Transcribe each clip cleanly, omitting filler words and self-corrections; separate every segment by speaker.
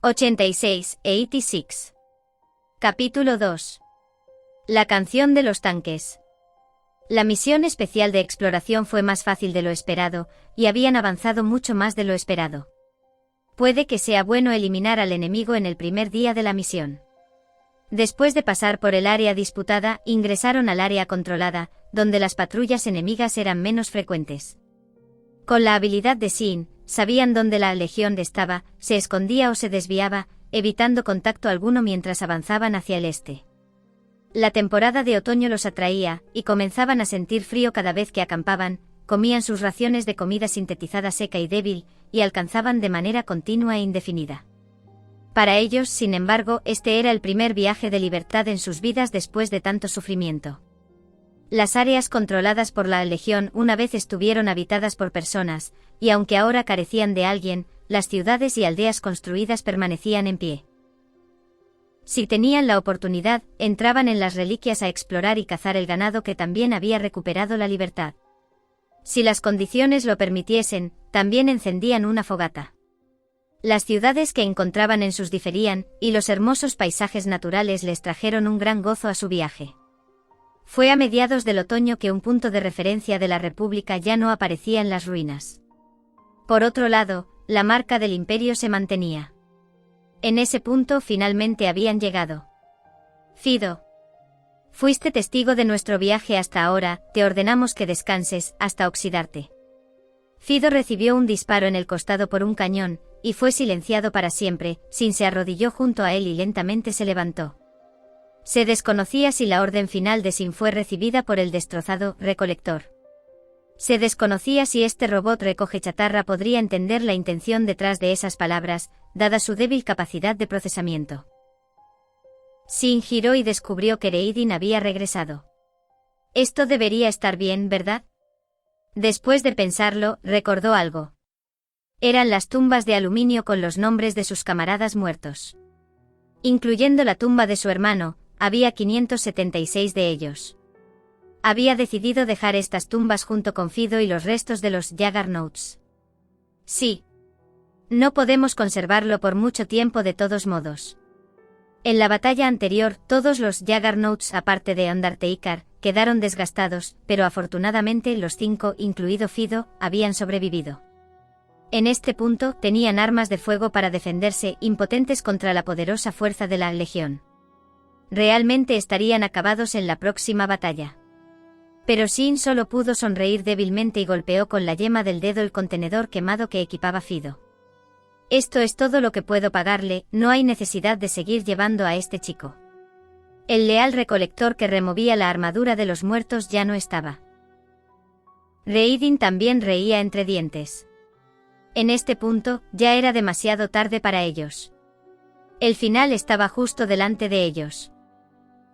Speaker 1: 86. Capítulo 2. La canción de los tanques. La misión especial de exploración fue más fácil de lo esperado, y habían avanzado mucho más de lo esperado. Puede que sea bueno eliminar al enemigo en el primer día de la misión. Después de pasar por el área disputada, ingresaron al área controlada, donde las patrullas enemigas eran menos frecuentes. Con la habilidad de Sin, sabían dónde la legión estaba, se escondía o se desviaba, evitando contacto alguno mientras avanzaban hacia el este. La temporada de otoño los atraía, y comenzaban a sentir frío cada vez que acampaban, comían sus raciones de comida sintetizada seca y débil, y alcanzaban de manera continua e indefinida. Para ellos, sin embargo, este era el primer viaje de libertad en sus vidas después de tanto sufrimiento. Las áreas controladas por la Legión una vez estuvieron habitadas por personas, y aunque ahora carecían de alguien, las ciudades y aldeas construidas permanecían en pie. Si tenían la oportunidad, entraban en las reliquias a explorar y cazar el ganado que también había recuperado la libertad. Si las condiciones lo permitiesen, también encendían una fogata. Las ciudades que encontraban en sus diferían, y los hermosos paisajes naturales les trajeron un gran gozo a su viaje. Fue a mediados del otoño que un punto de referencia de la República ya no aparecía en las ruinas. Por otro lado, la marca del Imperio se mantenía. En ese punto finalmente habían llegado. Fido. Fuiste testigo de nuestro viaje hasta ahora, te ordenamos que descanses, hasta oxidarte. Fido recibió un disparo en el costado por un cañón, y fue silenciado para siempre. Sin se arrodilló junto a él y lentamente se levantó. Se desconocía si la orden final de Sin fue recibida por el destrozado recolector. Se desconocía si este robot recoge chatarra podría entender la intención detrás de esas palabras, dada su débil capacidad de procesamiento. Sin giró y descubrió que Reidin había regresado. Esto debería estar bien, ¿verdad? Después de pensarlo, recordó algo. Eran las tumbas de aluminio con los nombres de sus camaradas muertos. Incluyendo la tumba de su hermano, había 576 de ellos. Había decidido dejar estas tumbas junto con Fido y los restos de los Juggernauts. Sí. No podemos conservarlo por mucho tiempo de todos modos. En la batalla anterior, todos los Juggernauts, aparte de Undertaker, quedaron desgastados, pero afortunadamente los 5, incluido Fido, habían sobrevivido. En este punto, tenían armas de fuego para defenderse, impotentes contra la poderosa fuerza de la Legión. Realmente estarían acabados en la próxima batalla. Pero Sin solo pudo sonreír débilmente y golpeó con la yema del dedo el contenedor quemado que equipaba Fido. Esto es todo lo que puedo pagarle, no hay necesidad de seguir llevando a este chico. El leal recolector que removía la armadura de los muertos ya no estaba. Reidin también reía entre dientes. En este punto, ya era demasiado tarde para ellos. El final estaba justo delante de ellos.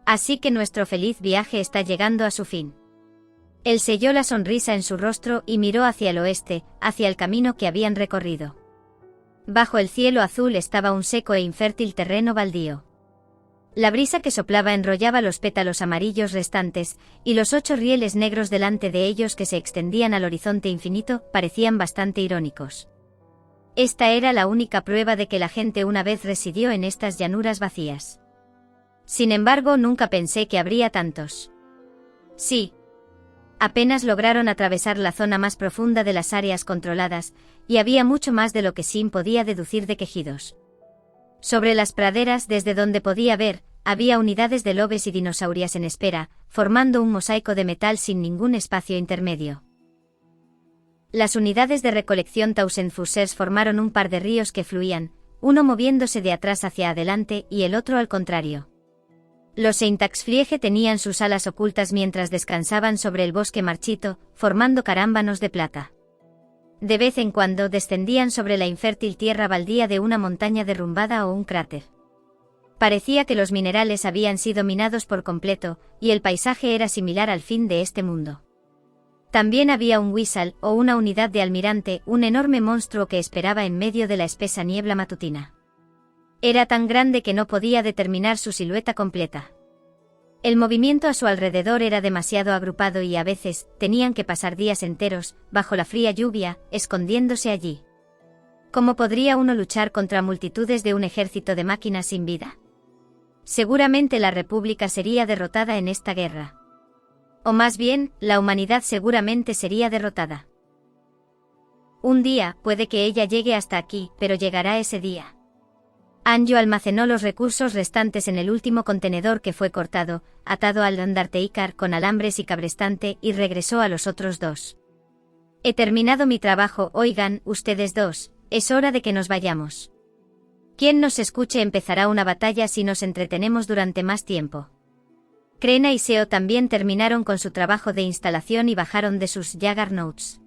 Speaker 1: Así que nuestro feliz viaje está llegando a su fin. Él selló la sonrisa en su rostro y miró hacia el oeste, hacia el camino que habían recorrido. Bajo el cielo azul estaba un seco e infértil terreno baldío. La brisa que soplaba enrollaba los pétalos amarillos restantes, y los 8 rieles negros delante de ellos que se extendían al horizonte infinito parecían bastante irónicos. Esta era la única prueba de que la gente una vez residió en estas llanuras vacías. Sin embargo, nunca pensé que habría tantos. Sí. Apenas lograron atravesar la zona más profunda de las áreas controladas, y había mucho más de lo que Sin podía deducir de quejidos. Sobre las praderas, desde donde podía ver, había unidades de lobes y dinosaurias en espera, formando un mosaico de metal sin ningún espacio intermedio. Las unidades de recolección Tausendfussers formaron un par de ríos que fluían, uno moviéndose de atrás hacia adelante y el otro al contrario. Los Eintagsfliege tenían sus alas ocultas mientras descansaban sobre el bosque marchito, formando carámbanos de plata. De vez en cuando descendían sobre la infértil tierra baldía de una montaña derrumbada o un cráter. Parecía que los minerales habían sido minados por completo, y el paisaje era similar al fin de este mundo. También había un Whistle, o una unidad de almirante, un enorme monstruo que esperaba en medio de la espesa niebla matutina. Era tan grande que no podía determinar su silueta completa. El movimiento a su alrededor era demasiado agrupado y a veces tenían que pasar días enteros, bajo la fría lluvia, escondiéndose allí. ¿Cómo podría uno luchar contra multitudes de un ejército de máquinas sin vida? Seguramente la República sería derrotada en esta guerra. O más bien, la humanidad seguramente sería derrotada. Un día, puede que ella llegue hasta aquí, pero llegará ese día. Anjo almacenó los recursos restantes en el último contenedor que fue cortado, atado al Undertaker con alambres y cabrestante y regresó a los otros dos. He terminado mi trabajo, oigan, ustedes dos, es hora de que nos vayamos. Quien nos escuche empezará una batalla si nos entretenemos durante más tiempo. Krena y Seo también terminaron con su trabajo de instalación y bajaron de sus Juggernauts.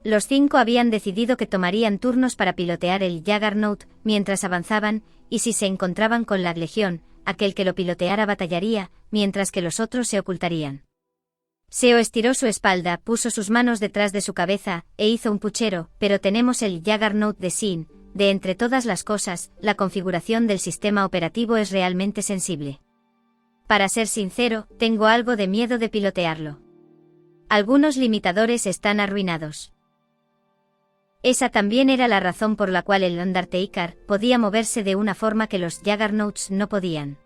Speaker 1: Los 5 habían decidido que tomarían turnos para pilotear el Juggernaut mientras avanzaban, y si se encontraban con la Legión, aquel que lo piloteara batallaría, mientras que los otros se ocultarían. Seo estiró su espalda, puso sus manos detrás de su cabeza, e hizo un puchero, pero tenemos el Juggernaut de Sin, de entre todas las cosas, la configuración del sistema operativo es realmente sensible. Para ser sincero, tengo algo de miedo de pilotearlo. Algunos limitadores están arruinados. Esa también era la razón por la cual el Undertaker podía moverse de una forma que los Juggernauts no podían.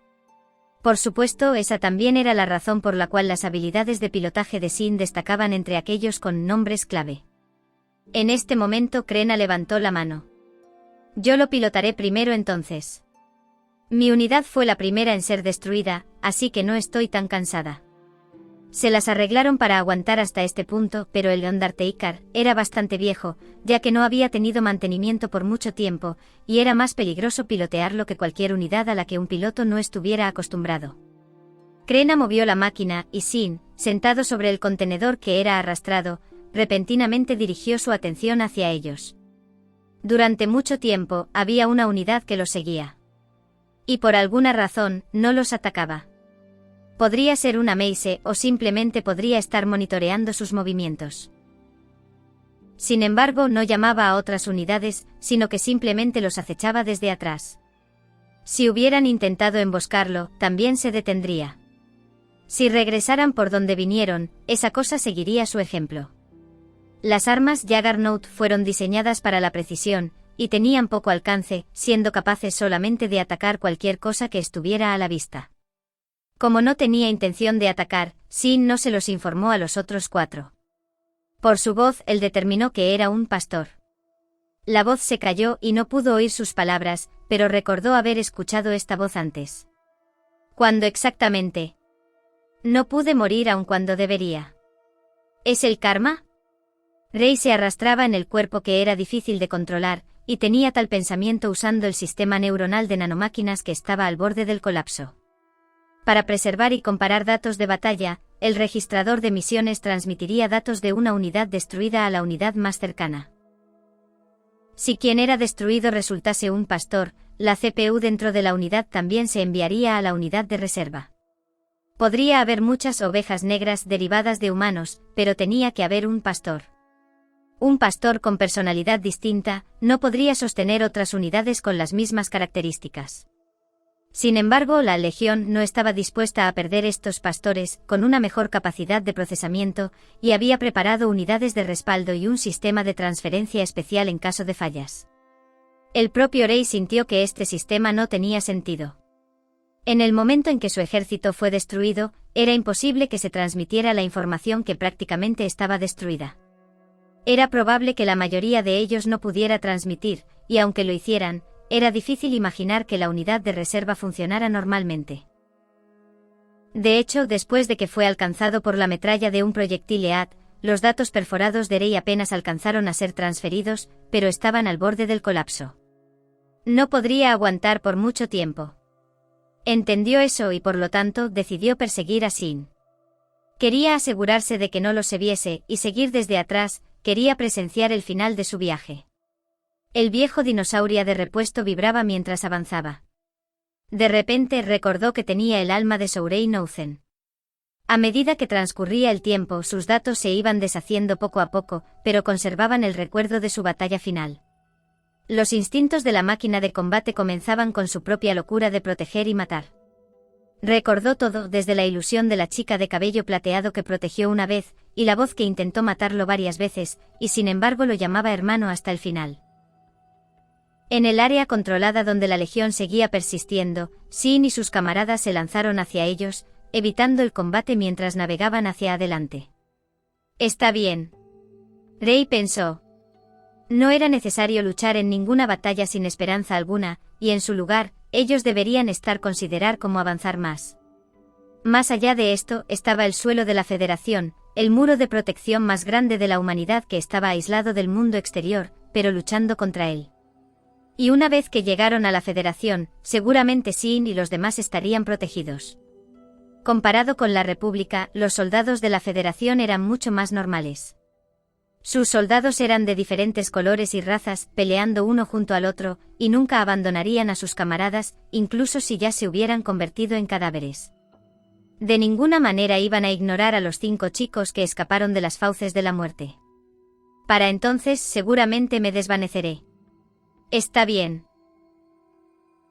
Speaker 1: Por supuesto, esa también era la razón por la cual las habilidades de pilotaje de Sin destacaban entre aquellos con nombres clave. En este momento Krena levantó la mano. Yo lo pilotaré primero entonces. Mi unidad fue la primera en ser destruida, así que no estoy tan cansada. Se las arreglaron para aguantar hasta este punto, pero el Undertaker era bastante viejo, ya que no había tenido mantenimiento por mucho tiempo, y era más peligroso pilotearlo que cualquier unidad a la que un piloto no estuviera acostumbrado. Krena movió la máquina, y Sin, sentado sobre el contenedor que era arrastrado, repentinamente dirigió su atención hacia ellos. Durante mucho tiempo, había una unidad que los seguía. Y por alguna razón, no los atacaba. Podría ser una Mace o simplemente podría estar monitoreando sus movimientos. Sin embargo, no llamaba a otras unidades, sino que simplemente los acechaba desde atrás. Si hubieran intentado emboscarlo, también se detendría. Si regresaran por donde vinieron, esa cosa seguiría su ejemplo. Las armas Juggernaut fueron diseñadas para la precisión, y tenían poco alcance, siendo capaces solamente de atacar cualquier cosa que estuviera a la vista. Como no tenía intención de atacar, Sin no se los informó a los otros 4. Por su voz, él determinó que era un pastor. La voz se cayó y no pudo oír sus palabras, pero recordó haber escuchado esta voz antes. ¿Cuándo exactamente? No pude morir aun cuando debería. ¿Es el karma? Rey se arrastraba en el cuerpo que era difícil de controlar, y tenía tal pensamiento usando el sistema neuronal de nanomáquinas que estaba al borde del colapso. Para preservar y comparar datos de batalla, el registrador de misiones transmitiría datos de una unidad destruida a la unidad más cercana. Si quien era destruido resultase un pastor, la CPU dentro de la unidad también se enviaría a la unidad de reserva. Podría haber muchas ovejas negras derivadas de humanos, pero tenía que haber un pastor. Un pastor con personalidad distinta no podría sostener otras unidades con las mismas características. Sin embargo, la Legión no estaba dispuesta a perder estos pastores, con una mejor capacidad de procesamiento, y había preparado unidades de respaldo y un sistema de transferencia especial en caso de fallas. El propio Rey sintió que este sistema no tenía sentido. En el momento en que su ejército fue destruido, era imposible que se transmitiera la información que prácticamente estaba destruida. Era probable que la mayoría de ellos no pudiera transmitir, y aunque lo hicieran, era difícil imaginar que la unidad de reserva funcionara normalmente. De hecho, después de que fue alcanzado por la metralla de un proyectil EAD, los datos perforados de Rey apenas alcanzaron a ser transferidos, pero estaban al borde del colapso. No podría aguantar por mucho tiempo. Entendió eso y por lo tanto decidió perseguir a Sin. Quería asegurarse de que no lo se viese y seguir desde atrás, quería presenciar el final de su viaje. El viejo dinosaurio de repuesto vibraba mientras avanzaba. De repente recordó que tenía el alma de Sourei Nouzen. A medida que transcurría el tiempo, sus datos se iban deshaciendo poco a poco, pero conservaban el recuerdo de su batalla final. Los instintos de la máquina de combate comenzaban con su propia locura de proteger y matar. Recordó todo, desde la ilusión de la chica de cabello plateado que protegió una vez, y la voz que intentó matarlo varias veces, y sin embargo lo llamaba hermano hasta el final. En el área controlada donde la Legión seguía persistiendo, Sin y sus camaradas se lanzaron hacia ellos, evitando el combate mientras navegaban hacia adelante. Está bien. Rey pensó. No era necesario luchar en ninguna batalla sin esperanza alguna, y en su lugar, ellos deberían considerar cómo avanzar más. Más allá de esto estaba el suelo de la Federación, el muro de protección más grande de la humanidad que estaba aislado del mundo exterior, pero luchando contra él. Y una vez que llegaron a la Federación, seguramente Sin y los demás estarían protegidos. Comparado con la República, los soldados de la Federación eran mucho más normales. Sus soldados eran de diferentes colores y razas, peleando uno junto al otro, y nunca abandonarían a sus camaradas, incluso si ya se hubieran convertido en cadáveres. De ninguna manera iban a ignorar a los 5 chicos que escaparon de las fauces de la muerte. Para entonces seguramente me desvaneceré. Está bien.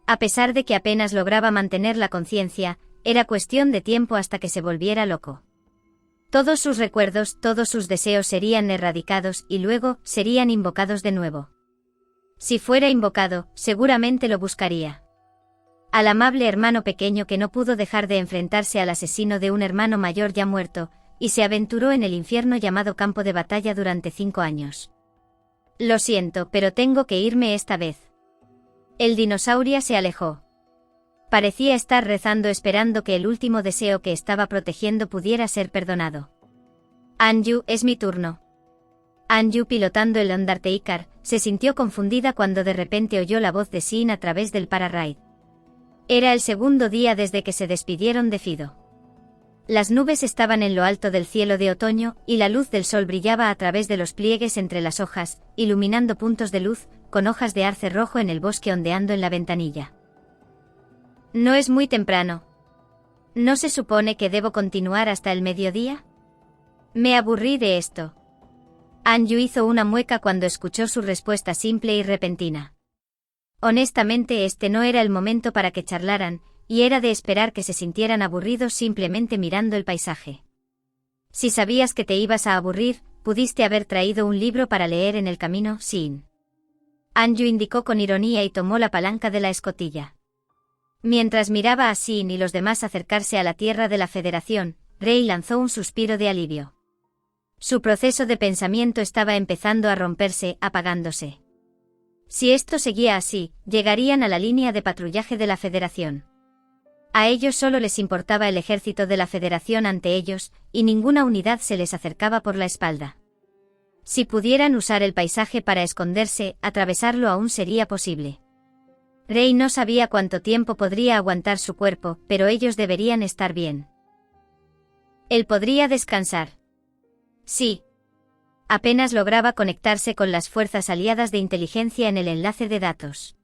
Speaker 1: A pesar de que apenas lograba mantener la conciencia, era cuestión de tiempo hasta que se volviera loco. Todos sus recuerdos, todos sus deseos serían erradicados y luego serían invocados de nuevo. Si fuera invocado, seguramente lo buscaría. Al amable hermano pequeño que no pudo dejar de enfrentarse al asesino de un hermano mayor ya muerto, y se aventuró en el infierno llamado campo de batalla durante 5 años. Lo siento, pero tengo que irme esta vez. El dinosaurio se alejó. Parecía estar rezando esperando que el último deseo que estaba protegiendo pudiera ser perdonado. Anju, es mi turno. Anju, pilotando el Undertaker, se sintió confundida cuando de repente oyó la voz de Sin a través del Pararide. Era el segundo día desde que se despidieron de Fido. Las nubes estaban en lo alto del cielo de otoño, y la luz del sol brillaba a través de los pliegues entre las hojas, iluminando puntos de luz, con hojas de arce rojo en el bosque ondeando en la ventanilla. No es muy temprano. ¿No se supone que debo continuar hasta el mediodía? Me aburrí de esto. Anju hizo una mueca cuando escuchó su respuesta simple y repentina. Honestamente, este no era el momento para que charlaran, y era de esperar que se sintieran aburridos simplemente mirando el paisaje. Si sabías que te ibas a aburrir, pudiste haber traído un libro para leer en el camino, Sin. Anju indicó con ironía y tomó la palanca de la escotilla. Mientras miraba a Sin y los demás acercarse a la tierra de la Federación, Rey lanzó un suspiro de alivio. Su proceso de pensamiento estaba empezando a romperse, apagándose. Si esto seguía así, llegarían a la línea de patrullaje de la Federación. A ellos solo les importaba el ejército de la Federación ante ellos, y ninguna unidad se les acercaba por la espalda. Si pudieran usar el paisaje para esconderse, atravesarlo aún sería posible. Rey no sabía cuánto tiempo podría aguantar su cuerpo, pero ellos deberían estar bien. Él podría descansar. Sí. Apenas lograba conectarse con las fuerzas aliadas de inteligencia en el enlace de datos.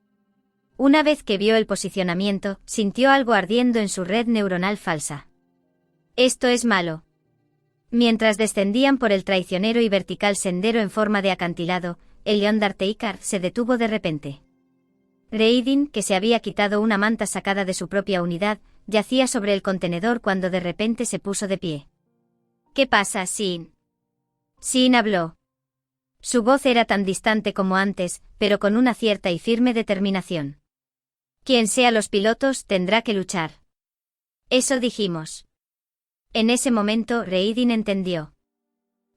Speaker 1: Una vez que vio el posicionamiento, sintió algo ardiendo en su red neuronal falsa. Esto es malo. Mientras descendían por el traicionero y vertical sendero en forma de acantilado, el Undertaker se detuvo de repente. Raiden, que se había quitado una manta sacada de su propia unidad, yacía sobre el contenedor cuando de repente se puso de pie. ¿Qué pasa, Sin? Sin habló. Su voz era tan distante como antes, pero con una cierta y firme determinación. Quien sea los pilotos tendrá que luchar. Eso dijimos. En ese momento Raiden entendió.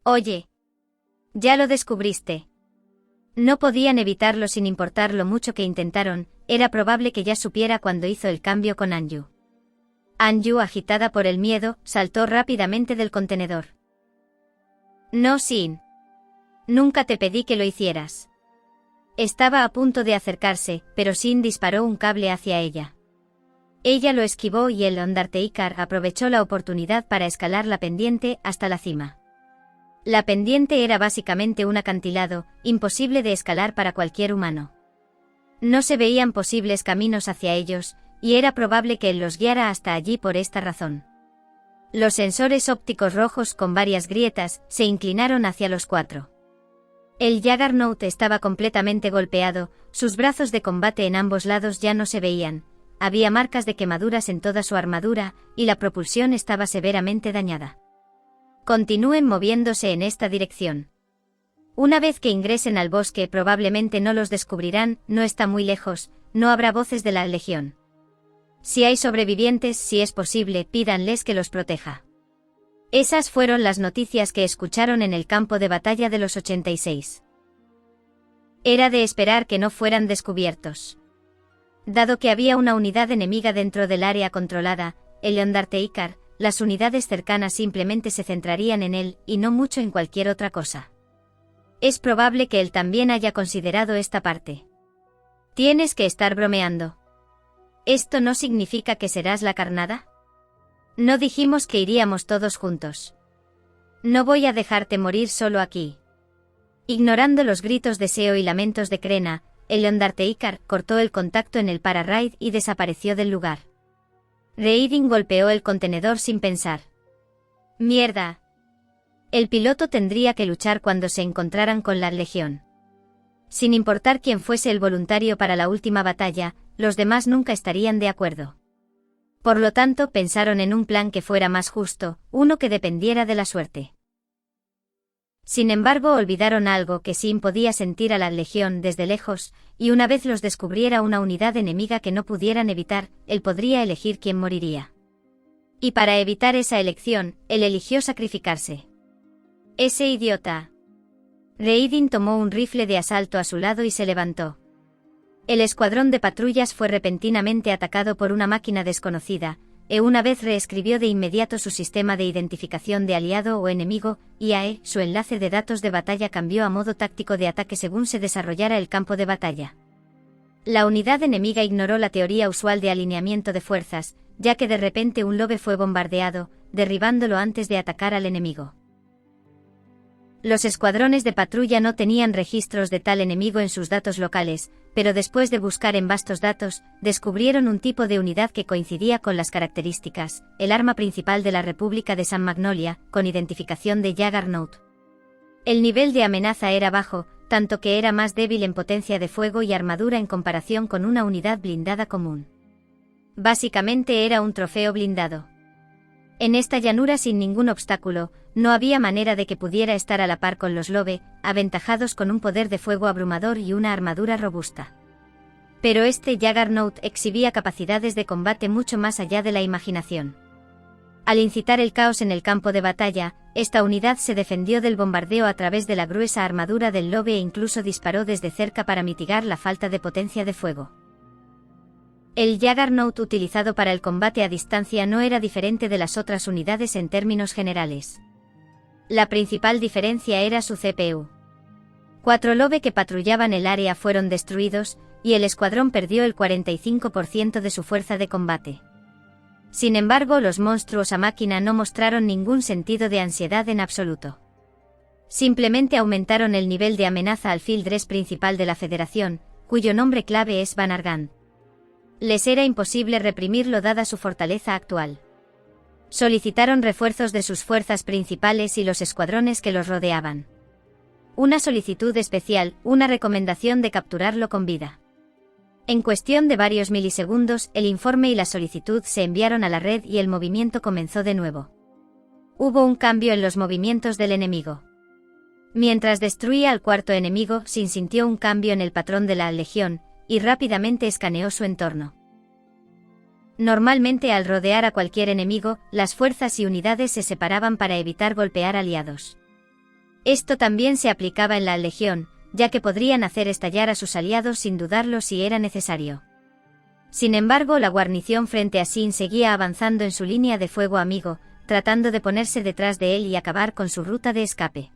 Speaker 1: Oye. Ya lo descubriste. No podían evitarlo sin importar lo mucho que intentaron, era probable que ya supiera cuando hizo el cambio con Anju. Anju, agitada por el miedo, saltó rápidamente del contenedor. No, Sin. Nunca te pedí que lo hicieras. Estaba a punto de acercarse, pero Sin disparó un cable hacia ella. Ella lo esquivó y el Undertaker aprovechó la oportunidad para escalar la pendiente hasta la cima. La pendiente era básicamente un acantilado, imposible de escalar para cualquier humano. No se veían posibles caminos hacia ellos, y era probable que él los guiara hasta allí por esta razón. Los sensores ópticos rojos con varias grietas se inclinaron hacia los 4. El Juggernaut estaba completamente golpeado, sus brazos de combate en ambos lados ya no se veían, había marcas de quemaduras en toda su armadura, y la propulsión estaba severamente dañada. Continúen moviéndose en esta dirección. Una vez que ingresen al bosque probablemente no los descubrirán, no está muy lejos, no habrá voces de la Legión. Si hay sobrevivientes, si es posible, pídanles que los proteja. Esas fueron las noticias que escucharon en el campo de batalla de los 86. Era de esperar que no fueran descubiertos. Dado que había una unidad enemiga dentro del área controlada, el Leondarteikar, las unidades cercanas simplemente se centrarían en él, y no mucho en cualquier otra cosa. Es probable que él también haya considerado esta parte. Tienes que estar bromeando. ¿Esto no significa que serás la carnada? No dijimos que iríamos todos juntos. No voy a dejarte morir solo aquí. Ignorando los gritos de deseo y lamentos de Krena, el Leondarteikar cortó el contacto en el para-raid y desapareció del lugar. Reiding golpeó el contenedor sin pensar. ¡Mierda! El piloto tendría que luchar cuando se encontraran con la Legión. Sin importar quién fuese el voluntario para la última batalla, los demás nunca estarían de acuerdo. Por lo tanto, pensaron en un plan que fuera más justo, uno que dependiera de la suerte. Sin embargo, olvidaron algo que Sin podía sentir a la Legión desde lejos, y una vez los descubriera una unidad enemiga que no pudieran evitar, él podría elegir quién moriría. Y para evitar esa elección, él eligió sacrificarse. Ese idiota. Reiding tomó un rifle de asalto a su lado y se levantó. El escuadrón de patrullas fue repentinamente atacado por una máquina desconocida, e una vez reescribió de inmediato su sistema de identificación de aliado o enemigo, IAE, su enlace de datos de batalla cambió a modo táctico de ataque según se desarrollara el campo de batalla. La unidad enemiga ignoró la teoría usual de alineamiento de fuerzas, ya que de repente un lobe fue bombardeado, derribándolo antes de atacar al enemigo. Los escuadrones de patrulla no tenían registros de tal enemigo en sus datos locales, pero después de buscar en vastos datos, descubrieron un tipo de unidad que coincidía con las características, el arma principal de la República de San Magnolia, con identificación de Juggernaut. El nivel de amenaza era bajo, tanto que era más débil en potencia de fuego y armadura en comparación con una unidad blindada común. Básicamente era un trofeo blindado. En esta llanura sin ningún obstáculo, no había manera de que pudiera estar a la par con los Lobe, aventajados con un poder de fuego abrumador y una armadura robusta. Pero este Juggernaut exhibía capacidades de combate mucho más allá de la imaginación. Al incitar el caos en el campo de batalla, esta unidad se defendió del bombardeo a través de la gruesa armadura del Lobe e incluso disparó desde cerca para mitigar la falta de potencia de fuego. El Juggernaut utilizado para el combate a distancia no era diferente de las otras unidades en términos generales. La principal diferencia era su CPU. 4 Lobe que patrullaban el área fueron destruidos, y el escuadrón perdió el 45% de su fuerza de combate. Sin embargo, los monstruos a máquina no mostraron ningún sentido de ansiedad en absoluto. Simplemente aumentaron el nivel de amenaza al Field Dress principal de la Federación, cuyo nombre clave es Van Argan. Les era imposible reprimirlo dada su fortaleza actual. Solicitaron refuerzos de sus fuerzas principales y los escuadrones que los rodeaban. Una solicitud especial, una recomendación de capturarlo con vida. En cuestión de varios milisegundos, el informe y la solicitud se enviaron a la red y el movimiento comenzó de nuevo. Hubo un cambio en los movimientos del enemigo. Mientras destruía al cuarto enemigo, Sin sintió un cambio en el patrón de la Legión, y rápidamente escaneó su entorno. Normalmente al rodear a cualquier enemigo, las fuerzas y unidades se separaban para evitar golpear aliados. Esto también se aplicaba en la Legión, ya que podrían hacer estallar a sus aliados sin dudarlo si era necesario. Sin embargo, la guarnición frente a Sin seguía avanzando en su línea de fuego amigo, tratando de ponerse detrás de él y acabar con su ruta de escape.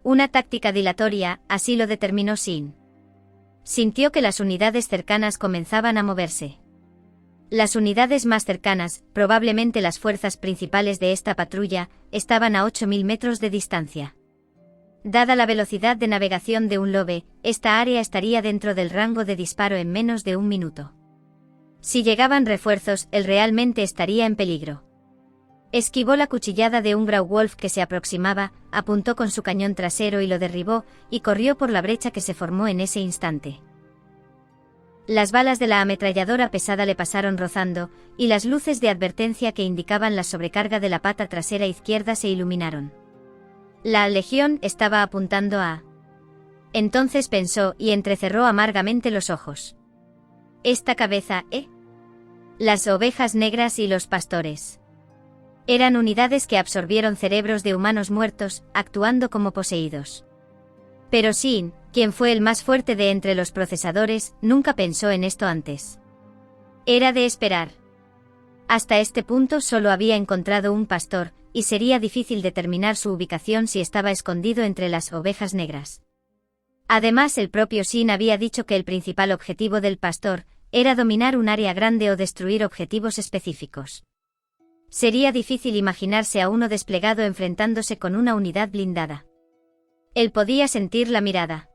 Speaker 1: Una táctica dilatoria, así lo determinó Sin. Sintió que las unidades cercanas comenzaban a moverse. Las unidades más cercanas, probablemente las fuerzas principales de esta patrulla, estaban a 8.000 metros de distancia. Dada la velocidad de navegación de un Lobe, esta área estaría dentro del rango de disparo en menos de un minuto. Si llegaban refuerzos, él realmente estaría en peligro. Esquivó la cuchillada de un Grauwolf que se aproximaba, apuntó con su cañón trasero y lo derribó, y corrió por la brecha que se formó en ese instante. Las balas de la ametralladora pesada le pasaron rozando, y las luces de advertencia que indicaban la sobrecarga de la pata trasera izquierda se iluminaron. La legión estaba apuntando a... Entonces pensó y entrecerró amargamente los ojos. Esta cabeza, ¿eh? Las ovejas negras y los pastores. Eran unidades que absorbieron cerebros de humanos muertos, actuando como poseídos. Pero Sin, quien fue el más fuerte de entre los procesadores, nunca pensó en esto antes. Era de esperar. Hasta este punto solo había encontrado un pastor, y sería difícil determinar su ubicación si estaba escondido entre las ovejas negras. Además, el propio Sin había dicho que el principal objetivo del pastor era dominar un área grande o destruir objetivos específicos. Sería difícil imaginarse a uno desplegado enfrentándose con una unidad blindada. Él podía sentir la mirada.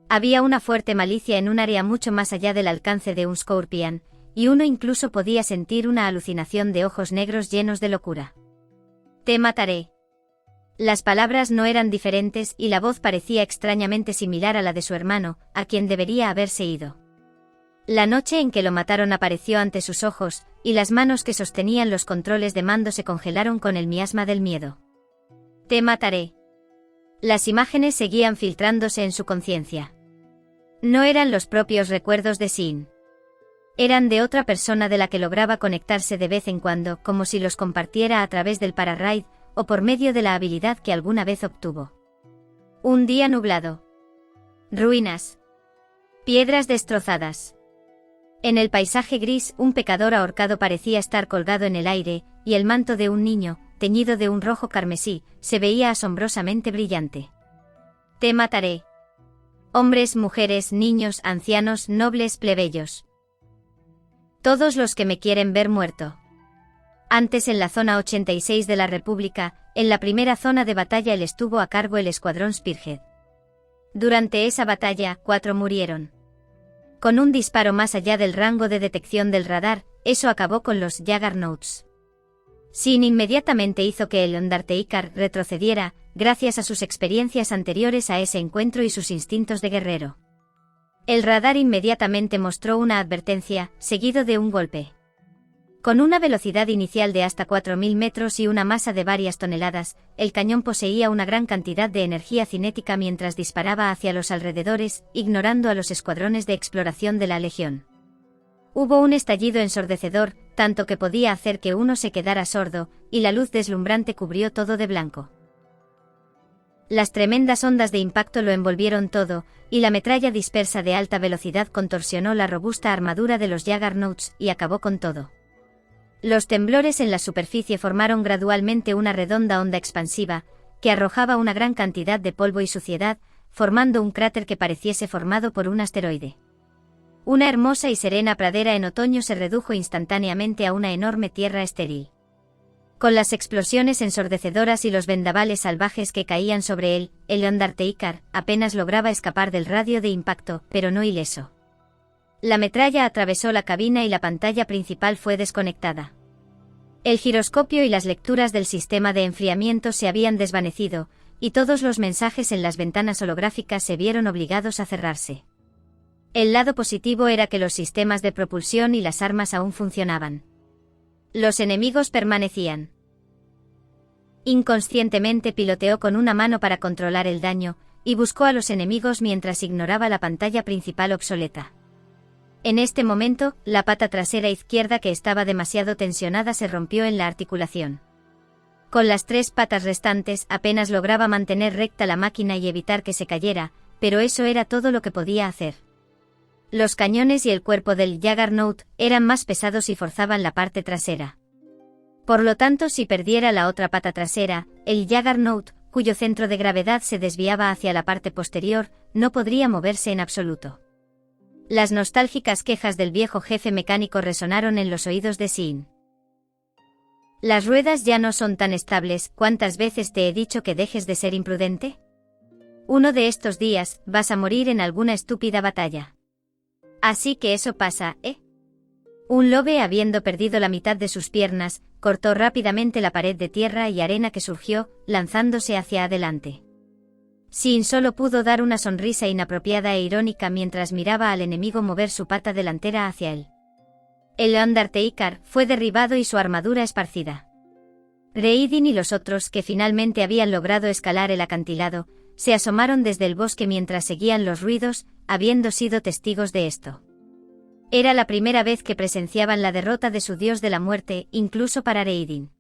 Speaker 1: Había una fuerte malicia en un área mucho más allá del alcance de un Scorpion, y uno incluso podía sentir una alucinación de ojos negros llenos de locura. «Te mataré». Las palabras no eran diferentes y la voz parecía extrañamente similar a la de su hermano, a quien debería haberse ido. La noche en que lo mataron apareció ante sus ojos, y las manos que sostenían los controles de mando se congelaron con el miasma del miedo. «Te mataré». Las imágenes seguían filtrándose en su conciencia. No eran los propios recuerdos de Sin. Eran de otra persona de la que lograba conectarse de vez en cuando, como si los compartiera a través del Pararaid, o por medio de la habilidad que alguna vez obtuvo. Un día nublado. Ruinas. Piedras destrozadas. En el paisaje gris, un pecador ahorcado parecía estar colgado en el aire, y el manto de un niño, teñido de un rojo carmesí, se veía asombrosamente brillante. «Te mataré». Hombres, mujeres, niños, ancianos, nobles, plebeyos. Todos los que me quieren ver muerto. Antes en la zona 86 de la República, en la primera zona de batalla estuvo a cargo el escuadrón Spearhead. Durante esa batalla, 4 murieron. Con un disparo más allá del rango de detección del radar, eso acabó con los Juggernauts. Sin inmediatamente hizo que el Undertaker retrocediera, gracias a sus experiencias anteriores a ese encuentro y sus instintos de guerrero. El radar inmediatamente mostró una advertencia, seguido de un golpe. Con una velocidad inicial de hasta 4.000 metros y una masa de varias toneladas, el cañón poseía una gran cantidad de energía cinética mientras disparaba hacia los alrededores, ignorando a los escuadrones de exploración de la Legión. Hubo un estallido ensordecedor, tanto que podía hacer que uno se quedara sordo, y la luz deslumbrante cubrió todo de blanco. Las tremendas ondas de impacto lo envolvieron todo, y la metralla dispersa de alta velocidad contorsionó la robusta armadura de los Juggernauts y acabó con todo. Los temblores en la superficie formaron gradualmente una redonda onda expansiva, que arrojaba una gran cantidad de polvo y suciedad, formando un cráter que pareciese formado por un asteroide. Una hermosa y serena pradera en otoño se redujo instantáneamente a una enorme tierra estéril. Con las explosiones ensordecedoras y los vendavales salvajes que caían sobre él, el Undertaker apenas lograba escapar del radio de impacto, pero no ileso. La metralla atravesó la cabina y la pantalla principal fue desconectada. El giroscopio y las lecturas del sistema de enfriamiento se habían desvanecido, y todos los mensajes en las ventanas holográficas se vieron obligados a cerrarse. El lado positivo era que los sistemas de propulsión y las armas aún funcionaban. Los enemigos permanecían. Inconscientemente piloteó con una mano para controlar el daño, y buscó a los enemigos mientras ignoraba la pantalla principal obsoleta. En este momento, la pata trasera izquierda que estaba demasiado tensionada se rompió en la articulación. Con las 3 patas restantes apenas lograba mantener recta la máquina y evitar que se cayera, pero eso era todo lo que podía hacer. Los cañones y el cuerpo del Juggernaut eran más pesados y forzaban la parte trasera. Por lo tanto, si perdiera la otra pata trasera, el Juggernaut, cuyo centro de gravedad se desviaba hacia la parte posterior, no podría moverse en absoluto. Las nostálgicas quejas del viejo jefe mecánico resonaron en los oídos de Sin. Las ruedas ya no son tan estables. ¿Cuántas veces te he dicho que dejes de ser imprudente? Uno de estos días, vas a morir en alguna estúpida batalla. Así que eso pasa, ¿eh? Un lobe, habiendo perdido la mitad de sus piernas, cortó rápidamente la pared de tierra y arena que surgió, lanzándose hacia adelante. Sin solo pudo dar una sonrisa inapropiada e irónica mientras miraba al enemigo mover su pata delantera hacia él. El Undertaker fue derribado y su armadura esparcida. Reidin y los otros, que finalmente habían logrado escalar el acantilado, se asomaron desde el bosque mientras seguían los ruidos, habiendo sido testigos de esto. Era la primera vez que presenciaban la derrota de su dios de la muerte, incluso para Reidin.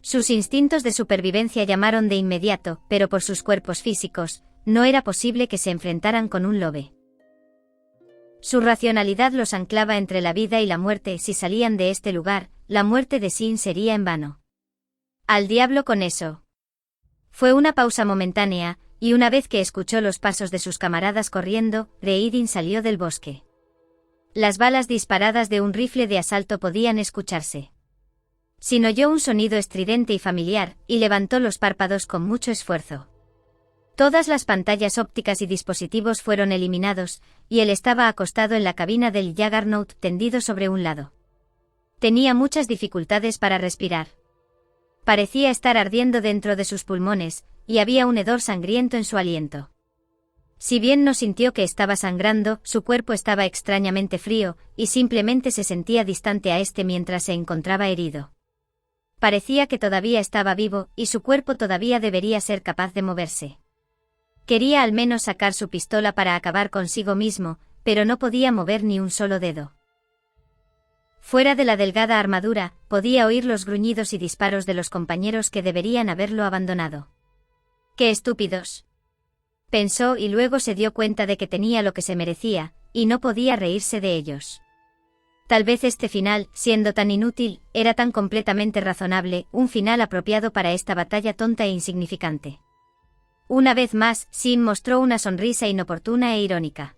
Speaker 1: Sus instintos de supervivencia llamaron de inmediato, pero por sus cuerpos físicos, no era posible que se enfrentaran con un lobe. Su racionalidad los anclaba entre la vida y la muerte. Si salían de este lugar, la muerte de Sin sería en vano. Al diablo con eso. Fue una pausa momentánea, y una vez que escuchó los pasos de sus camaradas corriendo, Reidin salió del bosque. Las balas disparadas de un rifle de asalto podían escucharse. Sin oyó un sonido estridente y familiar, y levantó los párpados con mucho esfuerzo. Todas las pantallas ópticas y dispositivos fueron eliminados, y él estaba acostado en la cabina del Juggernaut tendido sobre un lado. Tenía muchas dificultades para respirar. Parecía estar ardiendo dentro de sus pulmones, y había un hedor sangriento en su aliento. Si bien no sintió que estaba sangrando, su cuerpo estaba extrañamente frío, y simplemente se sentía distante a este mientras se encontraba herido. Parecía que todavía estaba vivo, y su cuerpo todavía debería ser capaz de moverse. Quería al menos sacar su pistola para acabar consigo mismo, pero no podía mover ni un solo dedo. Fuera de la delgada armadura, podía oír los gruñidos y disparos de los compañeros que deberían haberlo abandonado. ¡Qué estúpidos!, pensó, y luego se dio cuenta de que tenía lo que se merecía, y no podía reírse de ellos. Tal vez este final, siendo tan inútil, era tan completamente razonable, un final apropiado para esta batalla tonta e insignificante. Una vez más, Sin mostró una sonrisa inoportuna e irónica.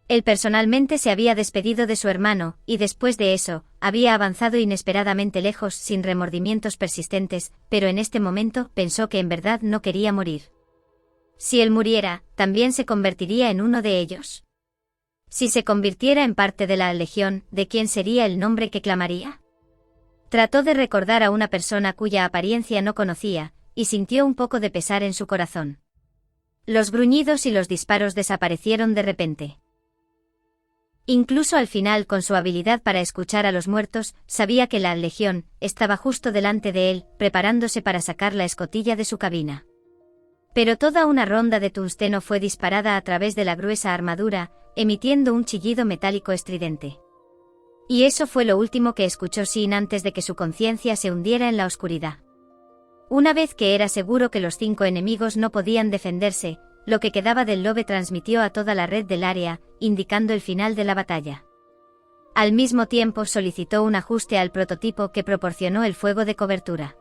Speaker 1: Él personalmente se había despedido de su hermano, y después de eso, había avanzado inesperadamente lejos sin remordimientos persistentes, pero en este momento pensó que en verdad no quería morir. Si él muriera, también se convertiría en uno de ellos. Si se convirtiera en parte de la Legión, ¿de quién sería el nombre que clamaría? Trató de recordar a una persona cuya apariencia no conocía, y sintió un poco de pesar en su corazón. Los gruñidos y los disparos desaparecieron de repente. Incluso al final, con su habilidad para escuchar a los muertos, sabía que la Legión estaba justo delante de él, preparándose para sacar la escotilla de su cabina. Pero toda una ronda de tungsteno fue disparada a través de la gruesa armadura, emitiendo un chillido metálico estridente. Y eso fue lo último que escuchó Sin antes de que su conciencia se hundiera en la oscuridad. Una vez que era seguro que los 5 enemigos no podían defenderse, lo que quedaba del lobe transmitió a toda la red del área, indicando el final de la batalla. Al mismo tiempo solicitó un ajuste al prototipo que proporcionó el fuego de cobertura.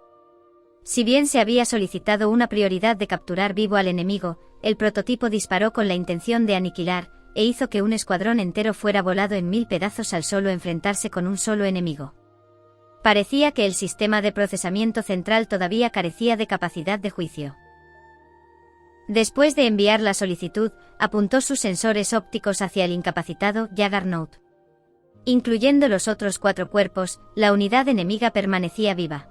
Speaker 1: Si bien se había solicitado una prioridad de capturar vivo al enemigo, el prototipo disparó con la intención de aniquilar, e hizo que un escuadrón entero fuera volado en 1000 pedazos al solo enfrentarse con un solo enemigo. Parecía que el sistema de procesamiento central todavía carecía de capacidad de juicio. Después de enviar la solicitud, apuntó sus sensores ópticos hacia el incapacitado Juggernaut. Incluyendo los otros 4 cuerpos, la unidad enemiga permanecía viva.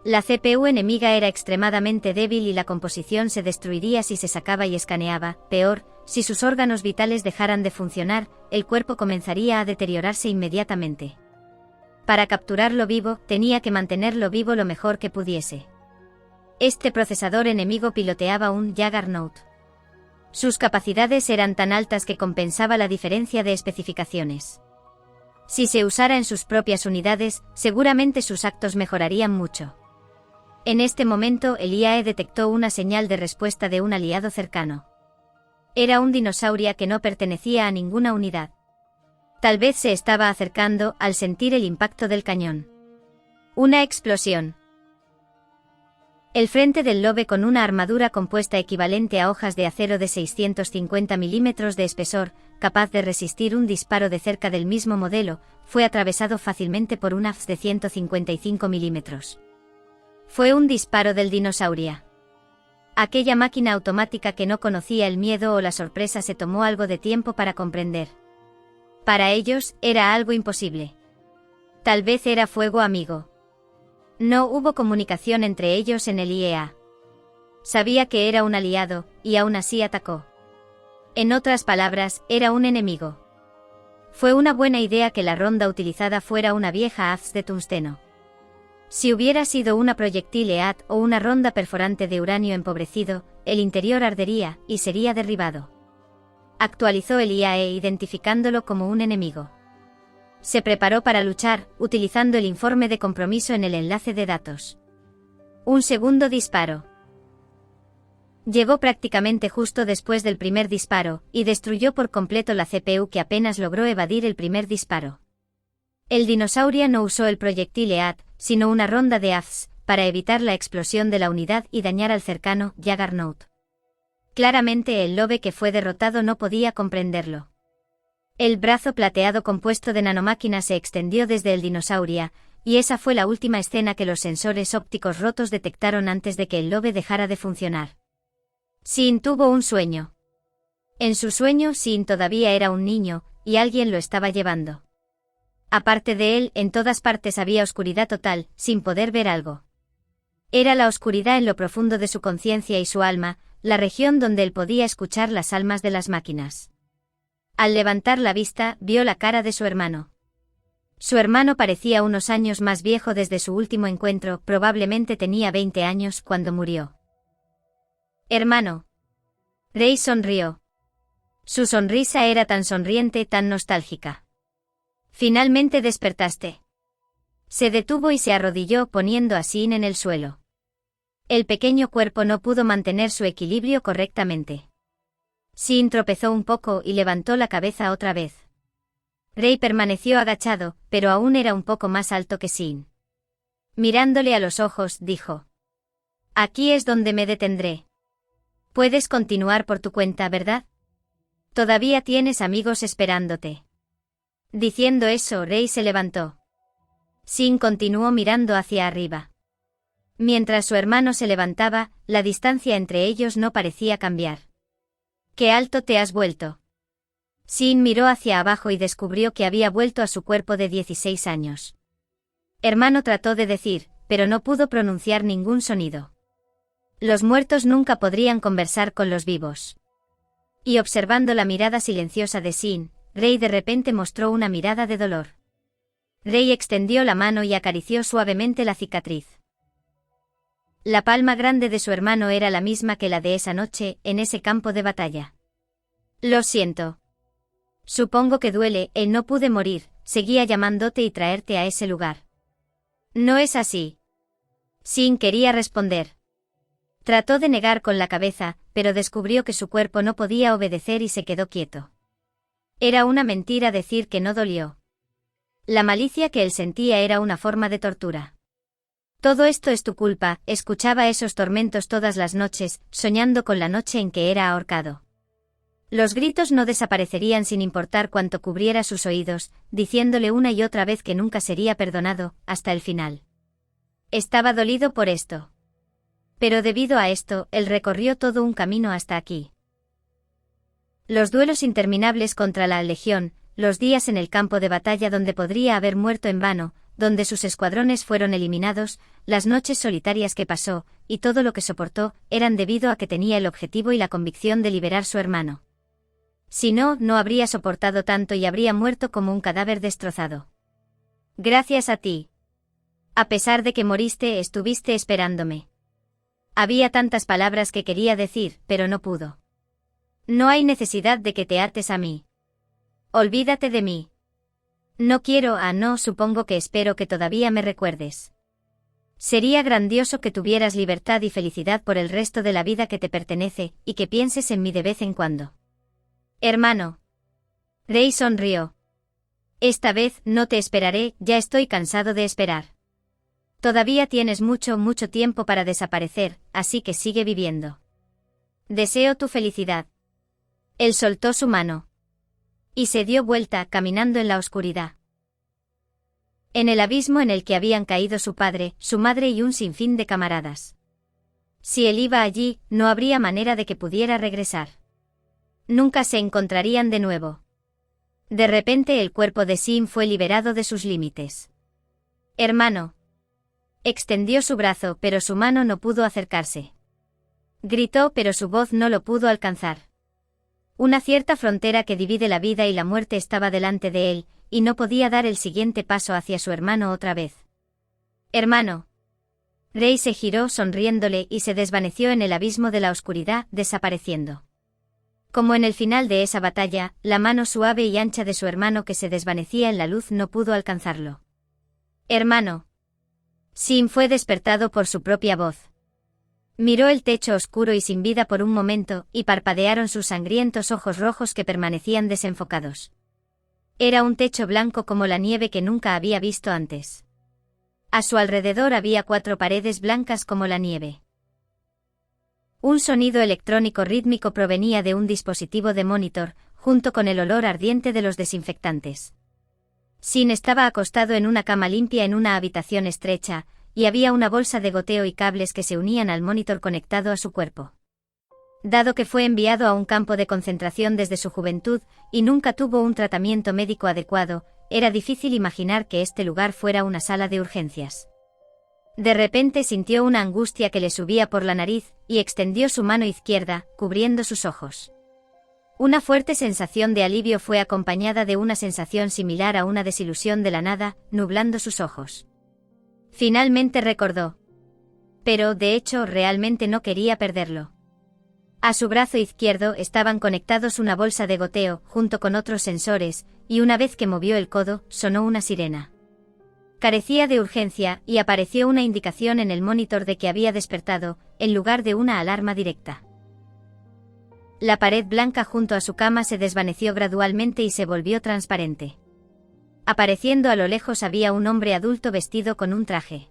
Speaker 1: La CPU enemiga era extremadamente débil y la composición se destruiría si se sacaba y escaneaba. Peor, si sus órganos vitales dejaran de funcionar, el cuerpo comenzaría a deteriorarse inmediatamente. Para capturarlo vivo, tenía que mantenerlo vivo lo mejor que pudiese. Este procesador enemigo piloteaba un Juggernaut. Sus capacidades eran tan altas que compensaba la diferencia de especificaciones. Si se usara en sus propias unidades, seguramente sus actos mejorarían mucho. En este momento el IAE detectó una señal de respuesta de un aliado cercano. Era un dinosaurio que no pertenecía a ninguna unidad. Tal vez se estaba acercando al sentir el impacto del cañón. Una explosión. El frente del lobe, con una armadura compuesta equivalente a hojas de acero de 650 milímetros de espesor, capaz de resistir un disparo de cerca del mismo modelo, fue atravesado fácilmente por un AFS de 155 milímetros. Fue un disparo del dinosaurio. Aquella máquina automática que no conocía el miedo o la sorpresa se tomó algo de tiempo para comprender. Para ellos, era algo imposible. Tal vez era fuego amigo. No hubo comunicación entre ellos en el IEA. Sabía que era un aliado, y aún así atacó. En otras palabras, era un enemigo. Fue una buena idea que la ronda utilizada fuera una vieja AFS de tungsteno. Si hubiera sido una proyectil EAD o una ronda perforante de uranio empobrecido, el interior ardería y sería derribado. Actualizó el IAE identificándolo como un enemigo. Se preparó para luchar, utilizando el informe de compromiso en el enlace de datos. Un segundo disparo. Llegó prácticamente justo después del primer disparo, y destruyó por completo la CPU que apenas logró evadir el primer disparo. El dinosaurio no usó el proyectil EAD, sino una ronda de AFS, para evitar la explosión de la unidad y dañar al cercano Juggernaut. Claramente el Lobe que fue derrotado no podía comprenderlo. El brazo plateado compuesto de nanomáquinas se extendió desde el dinosaurio, y esa fue la última escena que los sensores ópticos rotos detectaron antes de que el Lobe dejara de funcionar. Sin tuvo un sueño. En su sueño Sin todavía era un niño, y alguien lo estaba llevando. Aparte de él, en todas partes había oscuridad total, sin poder ver algo. Era la oscuridad en lo profundo de su conciencia y su alma, la región donde él podía escuchar las almas de las máquinas. Al levantar la vista, vio la cara de su hermano. Su hermano parecía unos años más viejo desde su último encuentro, probablemente tenía 20 años cuando murió. Hermano. Rey sonrió. Su sonrisa era tan sonriente, tan nostálgica. Finalmente despertaste. Se detuvo y se arrodilló poniendo a Sin en el suelo. El pequeño cuerpo no pudo mantener su equilibrio correctamente. Sin tropezó un poco y levantó la cabeza otra vez. Rey permaneció agachado, pero aún era un poco más alto que Sin. Mirándole a los ojos, dijo: Aquí es donde me detendré. Puedes continuar por tu cuenta, ¿verdad? Todavía tienes amigos esperándote. Diciendo eso, Rey se levantó. Sin continuó mirando hacia arriba. Mientras su hermano se levantaba, la distancia entre ellos no parecía cambiar. ¡Qué alto te has vuelto! Sin miró hacia abajo y descubrió que había vuelto a su cuerpo de 16 años. Hermano trató de decir, pero no pudo pronunciar ningún sonido. Los muertos nunca podrían conversar con los vivos. Y observando la mirada silenciosa de Sin, Rey de repente mostró una mirada de dolor. Rey extendió la mano y acarició suavemente la cicatriz. La palma grande de su hermano era la misma que la de esa noche, en ese campo de batalla. Lo siento. Supongo que duele, no pude morir, seguía llamándote y traerte a ese lugar. No es así. Sin quería responder. Trató de negar con la cabeza, pero descubrió que su cuerpo no podía obedecer y se quedó quieto. Era una mentira decir que no dolió. La malicia que él sentía era una forma de tortura. Todo esto es tu culpa, escuchaba esos tormentos todas las noches, soñando con la noche en que era ahorcado. Los gritos no desaparecerían sin importar cuánto cubriera sus oídos, diciéndole una y otra vez que nunca sería perdonado, hasta el final. Estaba dolido por esto. Pero debido a esto, él recorrió todo un camino hasta aquí. Los duelos interminables contra la Legión, los días en el campo de batalla donde podría haber muerto en vano, donde sus escuadrones fueron eliminados, las noches solitarias que pasó, y todo lo que soportó, eran debido a que tenía el objetivo y la convicción de liberar su hermano. Si no, no habría soportado tanto y habría muerto como un cadáver destrozado. Gracias a ti. A pesar de que moriste, estuviste esperándome. Había tantas palabras que quería decir, pero no pudo. No hay necesidad de que te ates a mí. Olvídate de mí. No quiero, no, supongo que espero que todavía me recuerdes. Sería grandioso que tuvieras libertad y felicidad por el resto de la vida que te pertenece, y que pienses en mí de vez en cuando. Hermano. Rey sonrió. Esta vez no te esperaré, ya estoy cansado de esperar. Todavía tienes mucho tiempo para desaparecer, así que sigue viviendo. Deseo tu felicidad. Él soltó su mano. Y se dio vuelta, caminando en la oscuridad. En el abismo en el que habían caído su padre, su madre y un sinfín de camaradas. Si él iba allí, no habría manera de que pudiera regresar. Nunca se encontrarían de nuevo. De repente el cuerpo de Sin fue liberado de sus límites. Hermano. Extendió su brazo, pero su mano no pudo acercarse. Gritó, pero su voz no lo pudo alcanzar. Una cierta frontera que divide la vida y la muerte estaba delante de él, y no podía dar el siguiente paso hacia su hermano otra vez. Hermano. Rey se giró sonriéndole y se desvaneció en el abismo de la oscuridad, desapareciendo. Como en el final de esa batalla, la mano suave y ancha de su hermano que se desvanecía en la luz no pudo alcanzarlo. «Hermano». Sin fue despertado por su propia voz. Miró el techo oscuro y sin vida por un momento, y parpadearon sus sangrientos ojos rojos que permanecían desenfocados. Era un techo blanco como la nieve que nunca había visto antes. A su alrededor había 4 paredes blancas como la nieve. Un sonido electrónico rítmico provenía de un dispositivo de monitor, junto con el olor ardiente de los desinfectantes. Sin estaba acostado en una cama limpia en una habitación estrecha, y había una bolsa de goteo y cables que se unían al monitor conectado a su cuerpo. Dado que fue enviado a un campo de concentración desde su juventud, y nunca tuvo un tratamiento médico adecuado, era difícil imaginar que este lugar fuera una sala de urgencias. De repente sintió una angustia que le subía por la nariz, y extendió su mano izquierda, cubriendo sus ojos. Una fuerte sensación de alivio fue acompañada de una sensación similar a una desilusión de la nada, nublando sus ojos. Finalmente recordó. Pero, de hecho, realmente no quería perderlo. A su brazo izquierdo estaban conectados una bolsa de goteo, junto con otros sensores, y una vez que movió el codo, sonó una sirena. Carecía de urgencia, y apareció una indicación en el monitor de que había despertado, en lugar de una alarma directa. La pared blanca junto a su cama se desvaneció gradualmente y se volvió transparente. Apareciendo a lo lejos había un hombre adulto vestido con un traje.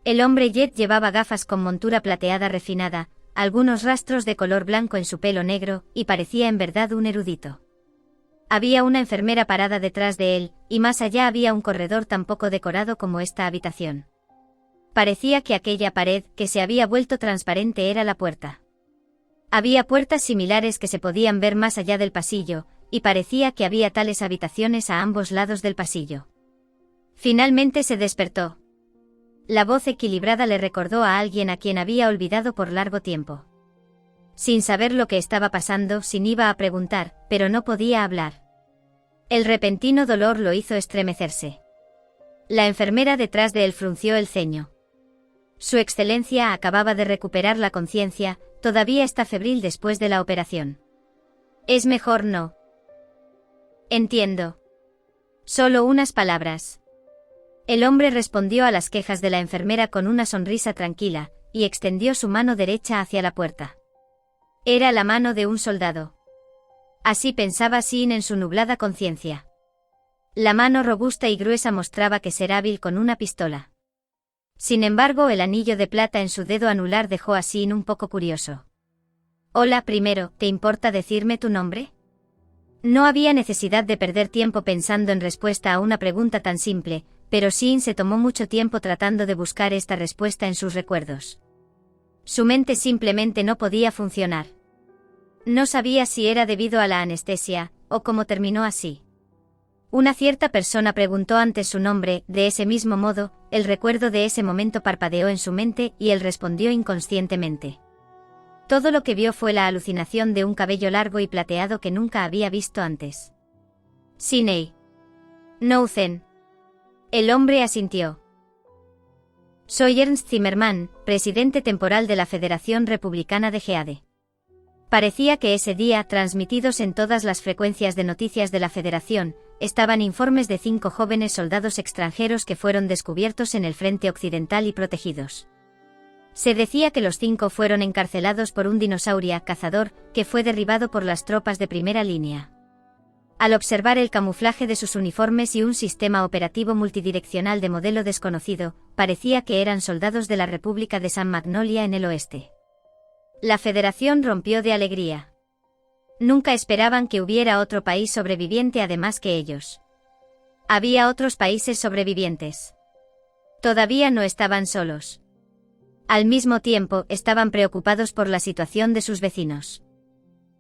Speaker 1: El hombre Jet llevaba gafas con montura plateada refinada, algunos rastros de color blanco en su pelo negro, y parecía en verdad un erudito. Había una enfermera parada detrás de él, y más allá había un corredor tan poco decorado como esta habitación. Parecía que aquella pared, que se había vuelto transparente, era la puerta. Había puertas similares que se podían ver más allá del pasillo, y parecía que había tales habitaciones a ambos lados del pasillo. Finalmente se despertó. La voz equilibrada le recordó a alguien a quien había olvidado por largo tiempo. Sin saber lo que estaba pasando, Sin iba a preguntar, pero no podía hablar. El repentino dolor lo hizo estremecerse. La enfermera detrás de él frunció el ceño. Su excelencia acababa de recuperar la conciencia, todavía está febril después de la operación. Es mejor no. Entiendo. Solo unas palabras. El hombre respondió a las quejas de la enfermera con una sonrisa tranquila, y extendió su mano derecha hacia la puerta. Era la mano de un soldado. Así pensaba Sin en su nublada conciencia. La mano robusta y gruesa mostraba que ser hábil con una pistola. Sin embargo, el anillo de plata en su dedo anular dejó a Sin un poco curioso. Hola, primero, ¿te importa decirme tu nombre? No había necesidad de perder tiempo pensando en respuesta a una pregunta tan simple, pero Sin se tomó mucho tiempo tratando de buscar esta respuesta en sus recuerdos. Su mente simplemente no podía funcionar. No sabía si era debido a la anestesia, o cómo terminó así. Una cierta persona preguntó antes su nombre, de ese mismo modo, el recuerdo de ese momento parpadeó en su mente y él respondió inconscientemente. Todo lo que vio fue la alucinación de un cabello largo y plateado que nunca había visto antes. Sinei. Nouzen. El hombre asintió. Soy Ernst Zimmermann, presidente temporal de la Federación Republicana de Geade. Parecía que ese día, transmitidos en todas las frecuencias de noticias de la Federación, estaban informes de 5 jóvenes soldados extranjeros que fueron descubiertos en el frente occidental y protegidos. Se decía que los 5 fueron encarcelados por un dinosaurio cazador, que fue derribado por las tropas de primera línea. Al observar el camuflaje de sus uniformes y un sistema operativo multidireccional de modelo desconocido, parecía que eran soldados de la República de San Magnolia en el oeste. La Federación rompió de alegría. Nunca esperaban que hubiera otro país sobreviviente además que ellos. Había otros países sobrevivientes. Todavía no estaban solos. Al mismo tiempo, estaban preocupados por la situación de sus vecinos.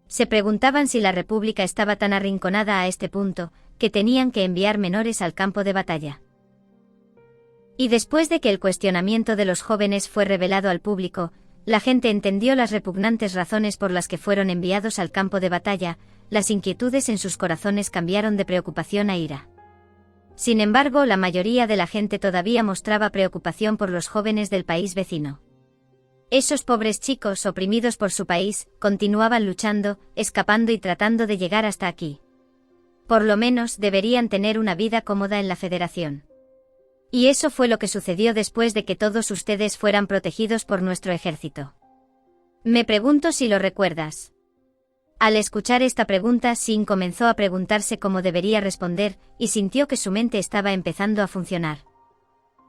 Speaker 1: Se preguntaban si la República estaba tan arrinconada a este punto, que tenían que enviar menores al campo de batalla. Y después de que el cuestionamiento de los jóvenes fue revelado al público, la gente entendió las repugnantes razones por las que fueron enviados al campo de batalla, las inquietudes en sus corazones cambiaron de preocupación a ira. Sin embargo, la mayoría de la gente todavía mostraba preocupación por los jóvenes del país vecino. Esos pobres chicos, oprimidos por su país, continuaban luchando, escapando y tratando de llegar hasta aquí. Por lo menos deberían tener una vida cómoda en la Federación. Y eso fue lo que sucedió después de que todos ustedes fueran protegidos por nuestro ejército. Me pregunto si lo recuerdas. Al escuchar esta pregunta, Sin comenzó a preguntarse cómo debería responder, y sintió que su mente estaba empezando a funcionar.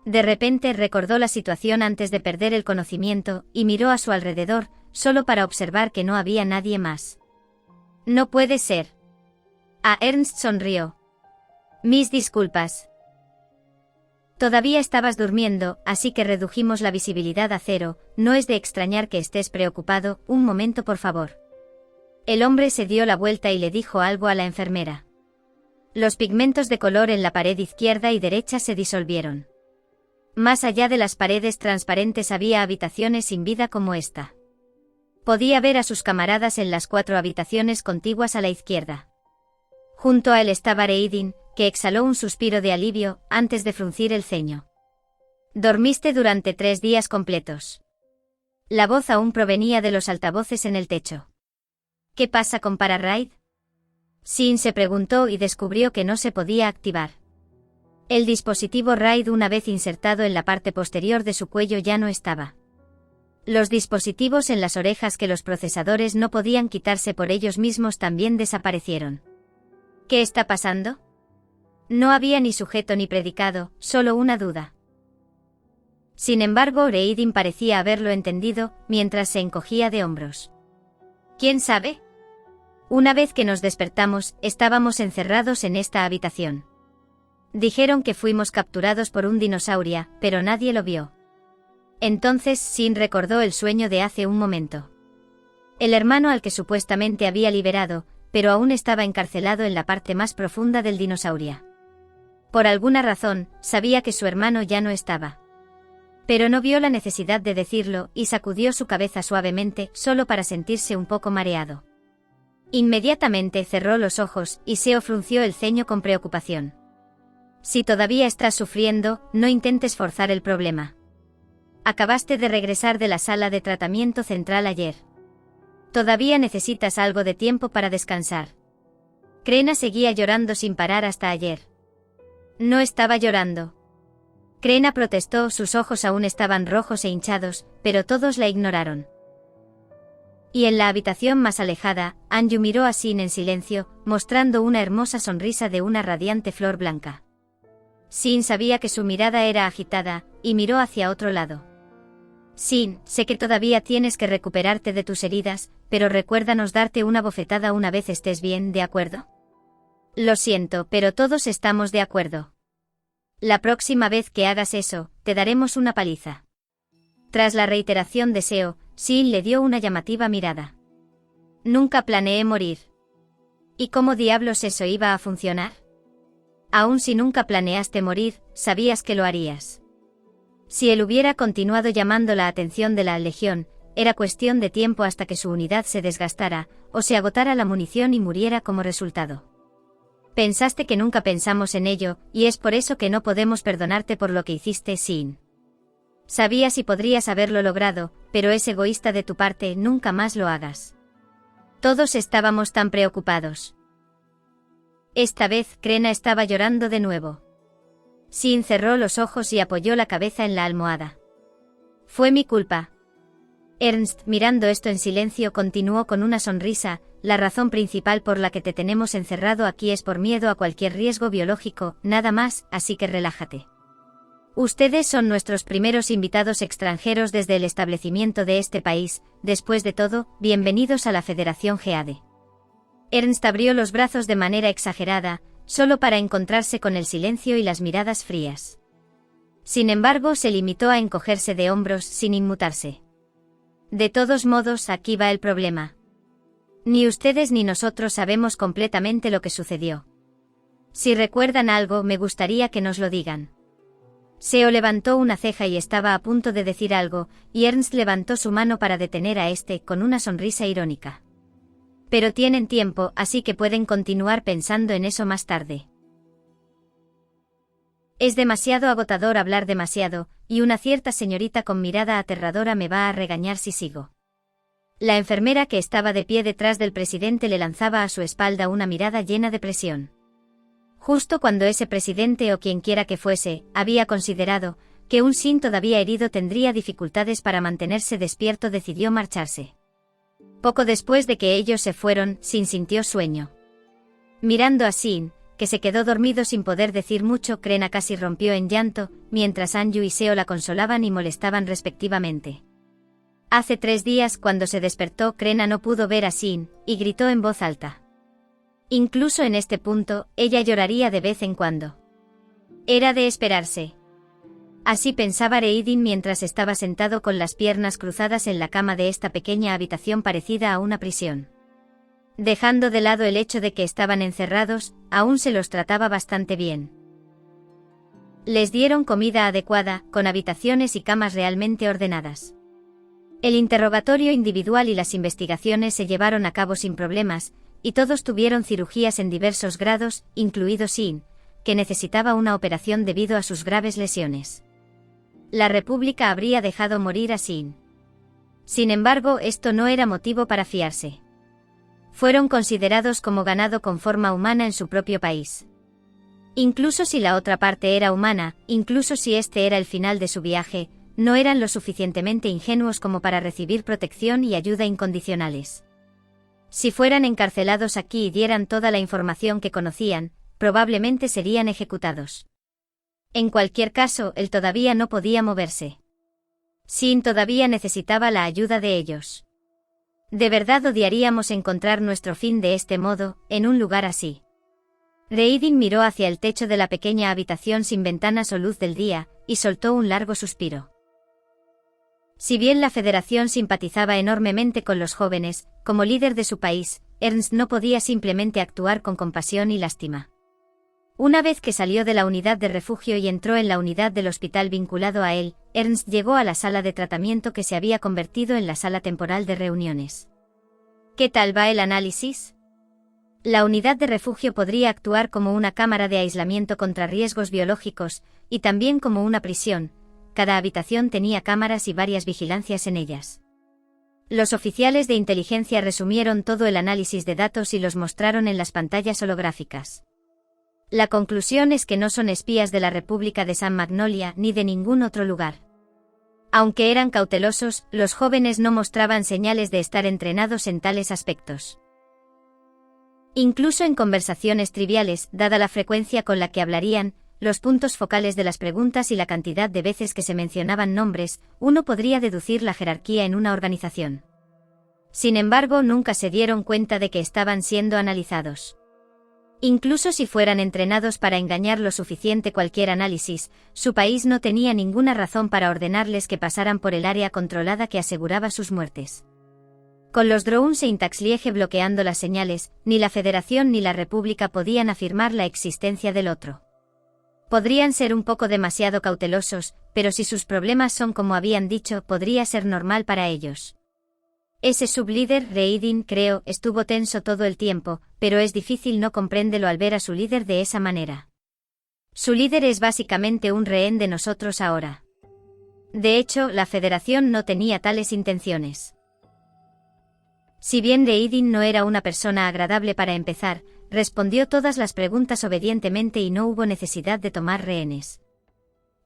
Speaker 1: De repente recordó la situación antes de perder el conocimiento, y miró a su alrededor, solo para observar que no había nadie más. No puede ser. A Ernst sonrió. Mis disculpas. Todavía estabas durmiendo, así que redujimos la visibilidad a 0, no es de extrañar que estés preocupado, un momento por favor. El hombre se dio la vuelta y le dijo algo a la enfermera. Los pigmentos de color en la pared izquierda y derecha se disolvieron. Más allá de las paredes transparentes había habitaciones sin vida como esta. Podía ver a sus camaradas en las 4 habitaciones contiguas a la izquierda. Junto a él estaba Reidin, que exhaló un suspiro de alivio antes de fruncir el ceño. Dormiste durante 3 días completos. La voz aún provenía de los altavoces en el techo. ¿Qué pasa con Pararaid? Sin se preguntó y descubrió que no se podía activar. El dispositivo RAID, una vez insertado en la parte posterior de su cuello, ya no estaba. Los dispositivos en las orejas que los procesadores no podían quitarse por ellos mismos también desaparecieron. ¿Qué está pasando? No había ni sujeto ni predicado, solo una duda. Sin embargo, Reidin parecía haberlo entendido, mientras se encogía de hombros. ¿Quién sabe? Una vez que nos despertamos, estábamos encerrados en esta habitación. Dijeron que fuimos capturados por un dinosaurio, pero nadie lo vio. Entonces Sin recordó el sueño de hace un momento. El hermano al que supuestamente había liberado, pero aún estaba encarcelado en la parte más profunda del dinosaurio. Por alguna razón, sabía que su hermano ya no estaba. Pero no vio la necesidad de decirlo y sacudió su cabeza suavemente, solo para sentirse un poco mareado. Inmediatamente cerró los ojos y Seo frunció el ceño con preocupación. Si todavía estás sufriendo, no intentes forzar el problema. Acabaste de regresar de la sala de tratamiento central ayer. Todavía necesitas algo de tiempo para descansar. Krena seguía llorando sin parar hasta ayer. No estaba llorando. Krena protestó, sus ojos aún estaban rojos e hinchados, pero todos la ignoraron. Y en la habitación más alejada, Anju miró a Sin en silencio, mostrando una hermosa sonrisa de una radiante flor blanca. Sin sabía que su mirada era agitada, y miró hacia otro lado. Sin, sé que todavía tienes que recuperarte de tus heridas, pero recuérdanos darte una bofetada una vez estés bien, ¿de acuerdo? Lo siento, pero todos estamos de acuerdo. La próxima vez que hagas eso, te daremos una paliza. Tras la reiteración de Seo, Sin le dio una llamativa mirada. Nunca planeé morir. ¿Y cómo diablos eso iba a funcionar? Aun si nunca planeaste morir, sabías que lo harías. Si él hubiera continuado llamando la atención de la Legión, era cuestión de tiempo hasta que su unidad se desgastara, o se agotara la munición y muriera como resultado. Pensaste que nunca pensamos en ello, y es por eso que no podemos perdonarte por lo que hiciste, Sin. Sabías y podrías haberlo logrado, pero es egoísta de tu parte, nunca más lo hagas. Todos estábamos tan preocupados. Esta vez, Krena estaba llorando de nuevo. Sin cerró los ojos y apoyó la cabeza en la almohada. Fue mi culpa. Ernst, mirando esto en silencio, continuó con una sonrisa, la razón principal por la que te tenemos encerrado aquí es por miedo a cualquier riesgo biológico, nada más, así que relájate. Ustedes son nuestros primeros invitados extranjeros desde el establecimiento de este país, después de todo, bienvenidos a la Federación Geade. Ernst abrió los brazos de manera exagerada, solo para encontrarse con el silencio y las miradas frías. Sin embargo, se limitó a encogerse de hombros sin inmutarse. De todos modos, aquí va el problema. Ni ustedes ni nosotros sabemos completamente lo que sucedió. Si recuerdan algo, me gustaría que nos lo digan. Seo levantó una ceja y estaba a punto de decir algo, y Ernst levantó su mano para detener a este, con una sonrisa irónica. Pero tienen tiempo, así que pueden continuar pensando en eso más tarde. Es demasiado agotador hablar demasiado, y una cierta señorita con mirada aterradora me va a regañar si sigo. La enfermera que estaba de pie detrás del presidente le lanzaba a su espalda una mirada llena de presión. Justo cuando ese presidente o quienquiera que fuese, había considerado que un Sin todavía herido tendría dificultades para mantenerse despierto, decidió marcharse. Poco después de que ellos se fueron, Sin sintió sueño. Mirando a Sin, que se quedó dormido sin poder decir mucho, Krena casi rompió en llanto, mientras Anju y Seo la consolaban y molestaban respectivamente. Hace 3 días, cuando se despertó, Krena no pudo ver a Sin, y gritó en voz alta. Incluso en este punto, ella lloraría de vez en cuando. Era de esperarse. Así pensaba Reidin mientras estaba sentado con las piernas cruzadas en la cama de esta pequeña habitación parecida a una prisión. Dejando de lado el hecho de que estaban encerrados, aún se los trataba bastante bien. Les dieron comida adecuada, con habitaciones y camas realmente ordenadas. El interrogatorio individual y las investigaciones se llevaron a cabo sin problemas, y todos tuvieron cirugías en diversos grados, incluido Sin, que necesitaba una operación debido a sus graves lesiones. La República habría dejado morir a Sin. Sin embargo, esto no era motivo para fiarse. Fueron considerados como ganado con forma humana en su propio país. Incluso si la otra parte era humana, incluso si este era el final de su viaje, no eran lo suficientemente ingenuos como para recibir protección y ayuda incondicionales. Si fueran encarcelados aquí y dieran toda la información que conocían, probablemente serían ejecutados. En cualquier caso, él todavía no podía moverse. Sin todavía necesitaba la ayuda de ellos. De verdad odiaríamos encontrar nuestro fin de este modo, en un lugar así. Reidin miró hacia el techo de la pequeña habitación sin ventanas o luz del día, y soltó un largo suspiro. Si bien la Federación simpatizaba enormemente con los jóvenes, como líder de su país, Ernst no podía simplemente actuar con compasión y lástima. Una vez que salió de la unidad de refugio y entró en la unidad del hospital vinculado a él, Ernst llegó a la sala de tratamiento que se había convertido en la sala temporal de reuniones. ¿Qué tal va el análisis? La unidad de refugio podría actuar como una cámara de aislamiento contra riesgos biológicos, y también como una prisión. Cada habitación tenía cámaras y varias vigilancias en ellas. Los oficiales de inteligencia resumieron todo el análisis de datos y los mostraron en las pantallas holográficas. La conclusión es que no son espías de la República de San Magnolia ni de ningún otro lugar. Aunque eran cautelosos, los jóvenes no mostraban señales de estar entrenados en tales aspectos. Incluso en conversaciones triviales, dada la frecuencia con la que hablarían, los puntos focales de las preguntas y la cantidad de veces que se mencionaban nombres, uno podría deducir la jerarquía en una organización. Sin embargo, nunca se dieron cuenta de que estaban siendo analizados. Incluso si fueran entrenados para engañar lo suficiente cualquier análisis, su país no tenía ninguna razón para ordenarles que pasaran por el área controlada que aseguraba sus muertes. Con los drones e Intaxliege bloqueando las señales, ni la Federación ni la República podían afirmar la existencia del otro. Podrían ser un poco demasiado cautelosos, pero si sus problemas son como habían dicho, podría ser normal para ellos. Ese sublíder, Reidin, creo, estuvo tenso todo el tiempo, pero es difícil no comprenderlo al ver a su líder de esa manera. Su líder es básicamente un rehén de nosotros ahora. De hecho, la Federación no tenía tales intenciones. Si bien Reidin no era una persona agradable para empezar, respondió todas las preguntas obedientemente y no hubo necesidad de tomar rehenes.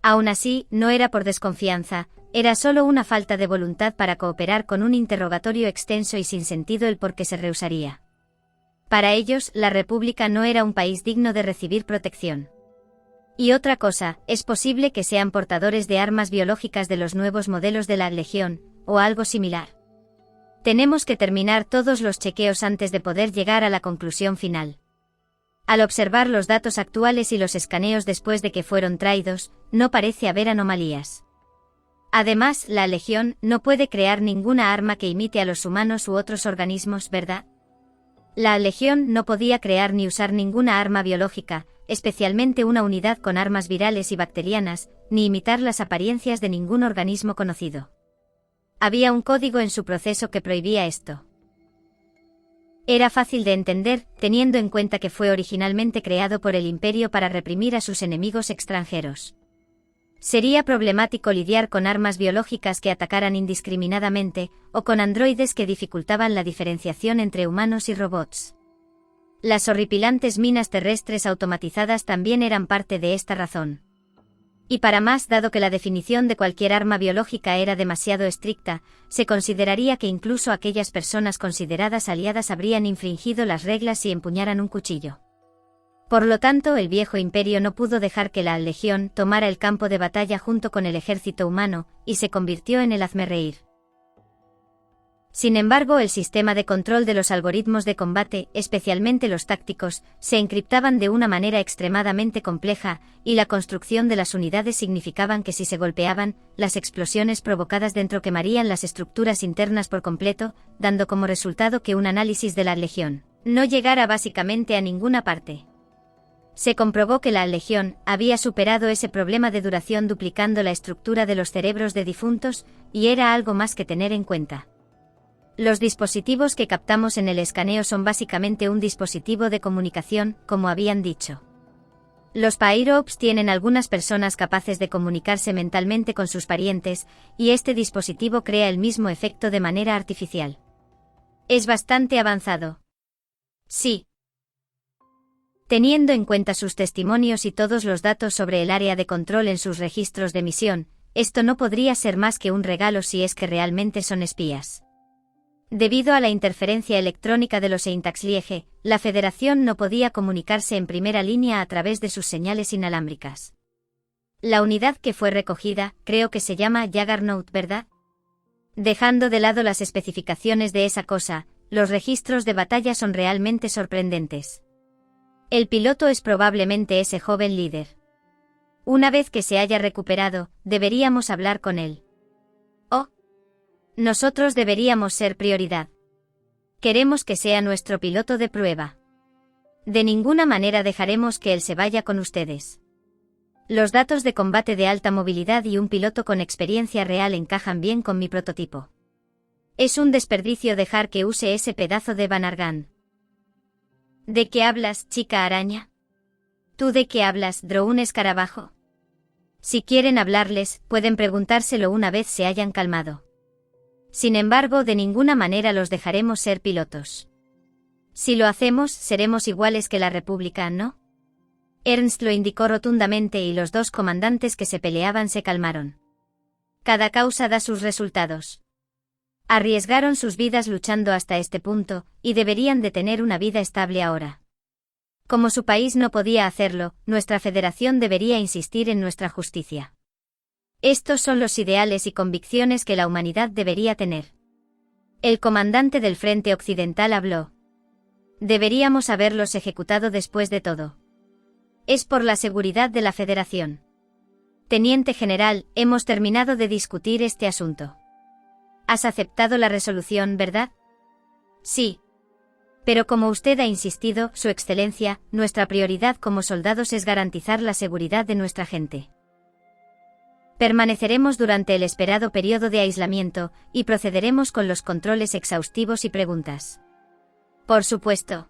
Speaker 1: Aún así, no era por desconfianza, era solo una falta de voluntad para cooperar con un interrogatorio extenso y sin sentido el por qué se rehusaría. Para ellos, la República no era un país digno de recibir protección. Y otra cosa, es posible que sean portadores de armas biológicas de los nuevos modelos de la Legión, o algo similar. Tenemos que terminar todos los chequeos antes de poder llegar a la conclusión final. Al observar los datos actuales y los escaneos después de que fueron traídos, no parece haber anomalías. Además, la Legión no puede crear ninguna arma que imite a los humanos u otros organismos, ¿verdad? La Legión no podía crear ni usar ninguna arma biológica, especialmente una unidad con armas virales y bacterianas, ni imitar las apariencias de ningún organismo conocido. Había un código en su proceso que prohibía esto. Era fácil de entender, teniendo en cuenta que fue originalmente creado por el Imperio para reprimir a sus enemigos extranjeros. Sería problemático lidiar con armas biológicas que atacaran indiscriminadamente, o con androides que dificultaban la diferenciación entre humanos y robots. Las horripilantes minas terrestres automatizadas también eran parte de esta razón. Y para más, dado que la definición de cualquier arma biológica era demasiado estricta, se consideraría que incluso aquellas personas consideradas aliadas habrían infringido las reglas si empuñaran un cuchillo. Por lo tanto, el viejo imperio no pudo dejar que la Legión tomara el campo de batalla junto con el ejército humano, y se convirtió en el hazmerreír. Sin embargo, el sistema de control de los algoritmos de combate, especialmente los tácticos, se encriptaban de una manera extremadamente compleja, y la construcción de las unidades significaban que si se golpeaban, las explosiones provocadas dentro quemarían las estructuras internas por completo, dando como resultado que un análisis de la Legión no llegara básicamente a ninguna parte. Se comprobó que la Legión había superado ese problema de duración duplicando la estructura de los cerebros de difuntos, y era algo más que tener en cuenta. Los dispositivos que captamos en el escaneo son básicamente un dispositivo de comunicación, como habían dicho. Los Pyrops tienen algunas personas capaces de comunicarse mentalmente con sus parientes, y este dispositivo crea el mismo efecto de manera artificial. Es bastante avanzado. Sí. Teniendo en cuenta sus testimonios y todos los datos sobre el área de control en sus registros de misión, esto no podría ser más que un regalo si es que realmente son espías. Debido a la interferencia electrónica de los Eintaxliege, la Federación no podía comunicarse en primera línea a través de sus señales inalámbricas. La unidad que fue recogida, creo que se llama Juggernaut, ¿verdad? Dejando de lado las especificaciones de esa cosa, los registros de batalla son realmente sorprendentes. El piloto es probablemente ese joven líder. Una vez que se haya recuperado, deberíamos hablar con él. Oh. Nosotros deberíamos ser prioridad. Queremos que sea nuestro piloto de prueba. De ninguna manera dejaremos que él se vaya con ustedes. Los datos de combate de alta movilidad y un piloto con experiencia real encajan bien con mi prototipo. Es un desperdicio dejar que use ese pedazo de Banargan. ¿De qué hablas, chica araña? ¿Tú de qué hablas, Drone escarabajo? Si quieren hablarles, pueden preguntárselo una vez se hayan calmado. Sin embargo, de ninguna manera los dejaremos ser pilotos. Si lo hacemos, seremos iguales que la República, ¿no? Ernst lo indicó rotundamente y los dos comandantes que se peleaban se calmaron. Cada causa da sus resultados. Arriesgaron sus vidas luchando hasta este punto, y deberían de tener una vida estable ahora. Como su país no podía hacerlo, nuestra federación debería insistir en nuestra justicia. Estos son los ideales y convicciones que la humanidad debería tener. El comandante del Frente Occidental habló. Deberíamos haberlos ejecutado después de todo. Es por la seguridad de la Federación. Teniente General, hemos terminado de discutir este asunto. ¿Has aceptado la resolución, verdad? Sí. Pero como usted ha insistido, Su Excelencia, nuestra prioridad como soldados es garantizar la seguridad de nuestra gente. Permaneceremos durante el esperado periodo de aislamiento, y procederemos con los controles exhaustivos y preguntas. Por supuesto.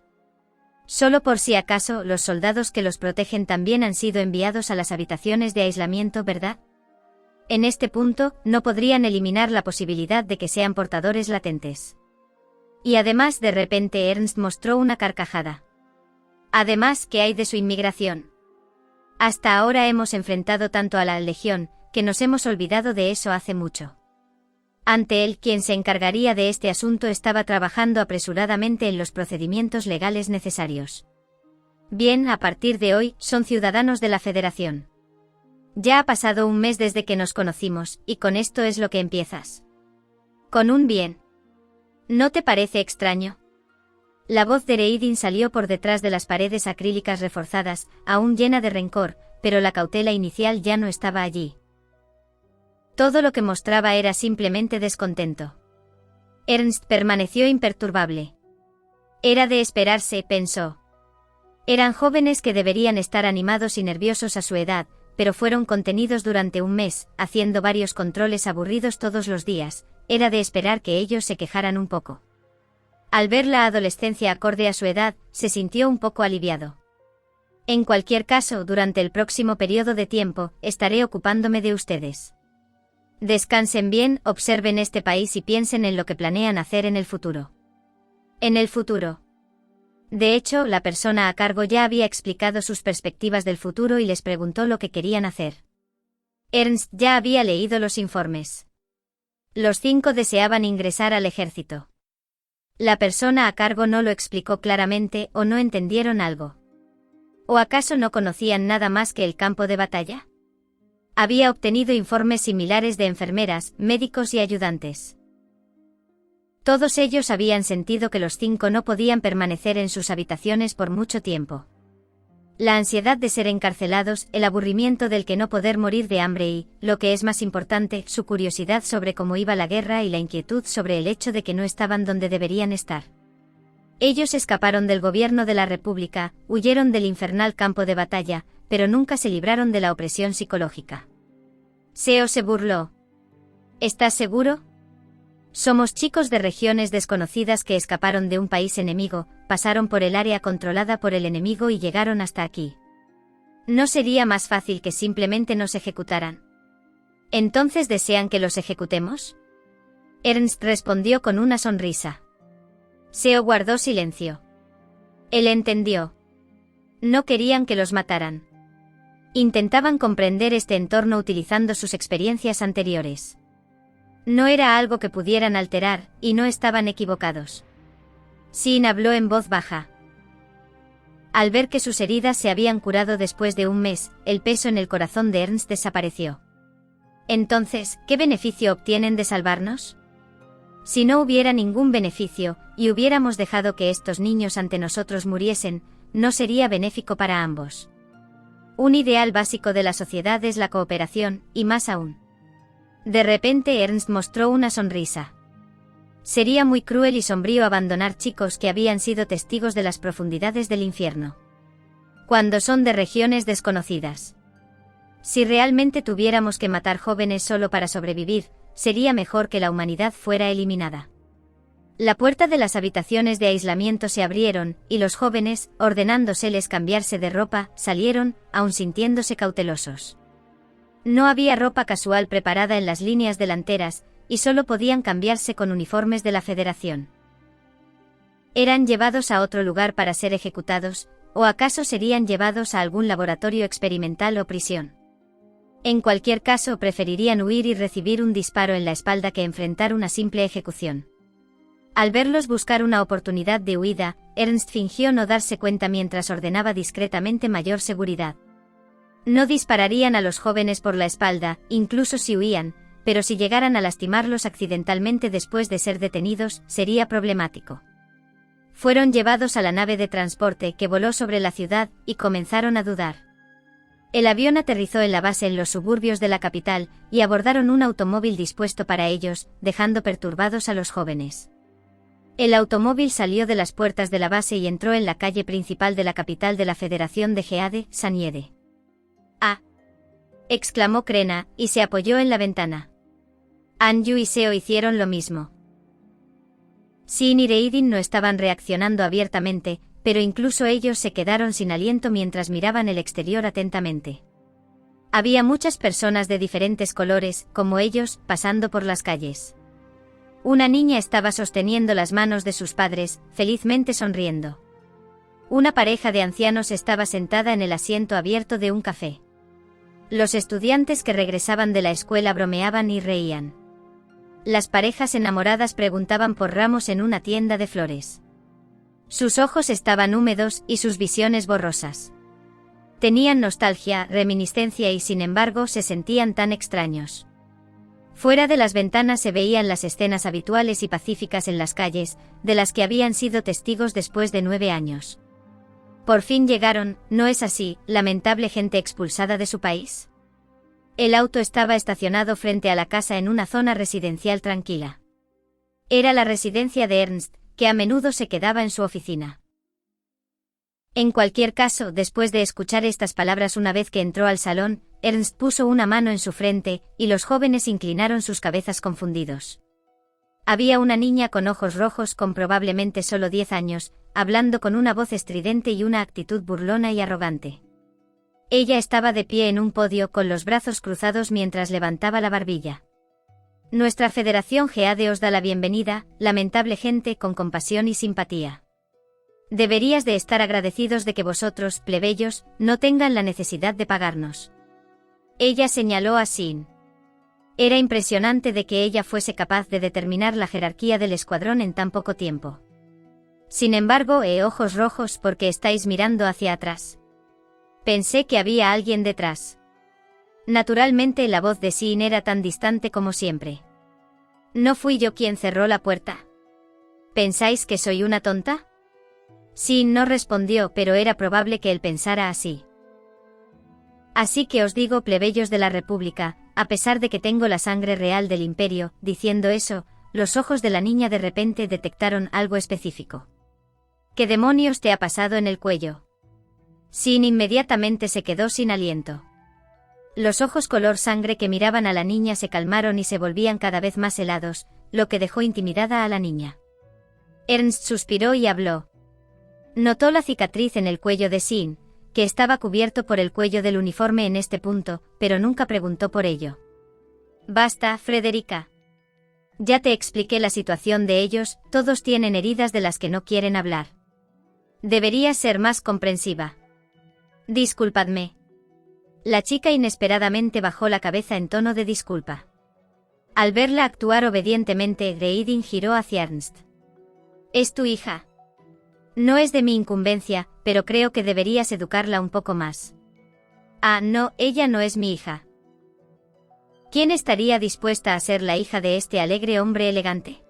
Speaker 1: Solo por si acaso, los soldados que los protegen también han sido enviados a las habitaciones de aislamiento, ¿verdad? En este punto, no podrían eliminar la posibilidad de que sean portadores latentes. Y además, de repente Ernst mostró una carcajada. Además, ¿qué hay de su inmigración? Hasta ahora hemos enfrentado tanto a la Legión, que nos hemos olvidado de eso hace mucho. Ante él, quien se encargaría de este asunto estaba trabajando apresuradamente en los procedimientos legales necesarios. Bien, a partir de hoy, son ciudadanos de la Federación. Ya ha pasado un mes desde que nos conocimos, y con esto es lo que empiezas. Con un bien. ¿No te parece extraño? La voz de Reidin salió por detrás de las paredes acrílicas reforzadas, aún llena de rencor, pero la cautela inicial ya no estaba allí. Todo lo que mostraba era simplemente descontento. Ernst permaneció imperturbable. Era de esperarse, pensó. Eran jóvenes que deberían estar animados y nerviosos a su edad, pero fueron contenidos durante un mes, haciendo varios controles aburridos todos los días. Era de esperar que ellos se quejaran un poco. Al ver la adolescencia acorde a su edad, se sintió un poco aliviado. En cualquier caso, durante el próximo periodo de tiempo, estaré ocupándome de ustedes. Descansen bien, observen este país y piensen en lo que planean hacer en el futuro. En el futuro. De hecho, la persona a cargo ya había explicado sus perspectivas del futuro y les preguntó lo que querían hacer. Ernst ya había leído los informes. Los 5 deseaban ingresar al ejército. La persona a cargo no lo explicó claramente o no entendieron algo. ¿O acaso no conocían nada más que el campo de batalla? Había obtenido informes similares de enfermeras, médicos y ayudantes. Todos ellos habían sentido que los 5 no podían permanecer en sus habitaciones por mucho tiempo. La ansiedad de ser encarcelados, el aburrimiento del que no poder morir de hambre y, lo que es más importante, su curiosidad sobre cómo iba la guerra y la inquietud sobre el hecho de que no estaban donde deberían estar. Ellos escaparon del gobierno de la República, huyeron del infernal campo de batalla, pero nunca se libraron de la opresión psicológica. Seo se burló. ¿Estás seguro? Somos chicos de regiones desconocidas que escaparon de un país enemigo, pasaron por el área controlada por el enemigo y llegaron hasta aquí. ¿No sería más fácil que simplemente nos ejecutaran? ¿Entonces desean que los ejecutemos? Ernst respondió con una sonrisa. Seo guardó silencio. Él entendió. No querían que los mataran. Intentaban comprender este entorno utilizando sus experiencias anteriores. No era algo que pudieran alterar, y no estaban equivocados. Sin habló en voz baja. Al ver que sus heridas se habían curado después de un mes, el peso en el corazón de Ernst desapareció. Entonces, ¿qué beneficio obtienen de salvarnos? Si no hubiera ningún beneficio, y hubiéramos dejado que estos niños ante nosotros muriesen, no sería benéfico para ambos. Un ideal básico de la sociedad es la cooperación, y más aún. De repente Ernst mostró una sonrisa. Sería muy cruel y sombrío abandonar chicos que habían sido testigos de las profundidades del infierno. Cuando son de regiones desconocidas. Si realmente tuviéramos que matar jóvenes solo para sobrevivir, sería mejor que la humanidad fuera eliminada. La puerta de las habitaciones de aislamiento se abrieron, y los jóvenes, ordenándoseles cambiarse de ropa, salieron, aun sintiéndose cautelosos. No había ropa casual preparada en las líneas delanteras, y solo podían cambiarse con uniformes de la Federación. ¿Eran llevados a otro lugar para ser ejecutados, o acaso serían llevados a algún laboratorio experimental o prisión? En cualquier caso, preferirían huir y recibir un disparo en la espalda que enfrentar una simple ejecución. Al verlos buscar una oportunidad de huida, Ernst fingió no darse cuenta mientras ordenaba discretamente mayor seguridad. No dispararían a los jóvenes por la espalda, incluso si huían, pero si llegaran a lastimarlos accidentalmente después de ser detenidos, sería problemático. Fueron llevados a la nave de transporte que voló sobre la ciudad, y comenzaron a dudar. El avión aterrizó en la base en los suburbios de la capital, y abordaron un automóvil dispuesto para ellos, dejando perturbados a los jóvenes. El automóvil salió de las puertas de la base y entró en la calle principal de la capital de la Federación de Geade, Saniede. ¡Ah! Exclamó Krena, y se apoyó en la ventana. Anju y Seo hicieron lo mismo. Sin y Reidin no estaban reaccionando abiertamente, pero incluso ellos se quedaron sin aliento mientras miraban el exterior atentamente. Había muchas personas de diferentes colores, como ellos, pasando por las calles. Una niña estaba sosteniendo las manos de sus padres, felizmente sonriendo. Una pareja de ancianos estaba sentada en el asiento abierto de un café. Los estudiantes que regresaban de la escuela bromeaban y reían. Las parejas enamoradas preguntaban por ramos en una tienda de flores. Sus ojos estaban húmedos y sus visiones borrosas. Tenían nostalgia, reminiscencia y sin embargo se sentían tan extraños. Fuera de las ventanas se veían las escenas habituales y pacíficas en las calles, de las que habían sido testigos después de 9 años. Por fin llegaron, ¿no es así, lamentable gente expulsada de su país? El auto estaba estacionado frente a la casa en una zona residencial tranquila. Era la residencia de Ernst, que a menudo se quedaba en su oficina. En cualquier caso, después de escuchar estas palabras una vez que entró al salón, Ernst puso una mano en su frente, y los jóvenes inclinaron sus cabezas confundidos. Había una niña con ojos rojos con probablemente solo 10 años, hablando con una voz estridente y una actitud burlona y arrogante. Ella estaba de pie en un podio con los brazos cruzados mientras levantaba la barbilla. Nuestra Federación Geade os da la bienvenida, lamentable gente con compasión y simpatía. Deberías de estar agradecidos de que vosotros, plebeyos, no tengan la necesidad de pagarnos. Ella señaló a Sin. Era impresionante de que ella fuese capaz de determinar la jerarquía del escuadrón en tan poco tiempo. Sin embargo, ojos rojos porque estáis mirando hacia atrás. Pensé que había alguien detrás. Naturalmente la voz de Sin era tan distante como siempre. ¿No fui yo quien cerró la puerta? ¿Pensáis que soy una tonta? Sin no respondió, pero era probable que él pensara así. Así que os digo, plebeyos de la República, a pesar de que tengo la sangre real del Imperio, diciendo eso, los ojos de la niña de repente detectaron algo específico. ¿Qué demonios te ha pasado en el cuello? Sin inmediatamente se quedó sin aliento. Los ojos color sangre que miraban a la niña se calmaron y se volvían cada vez más helados, lo que dejó intimidada a la niña. Ernst suspiró y habló. Notó la cicatriz en el cuello de Sin, que estaba cubierto por el cuello del uniforme en este punto, pero nunca preguntó por ello. Basta, Frederica. Ya te expliqué la situación de ellos, todos tienen heridas de las que no quieren hablar. Deberías ser más comprensiva. Disculpadme. La chica inesperadamente bajó la cabeza en tono de disculpa. Al verla actuar obedientemente, Greidin giró hacia Ernst. ¿Es tu hija? No es de mi incumbencia, pero creo que deberías educarla un poco más. Ah, no, ella no es mi hija. ¿Quién estaría dispuesta a ser la hija de este alegre hombre elegante?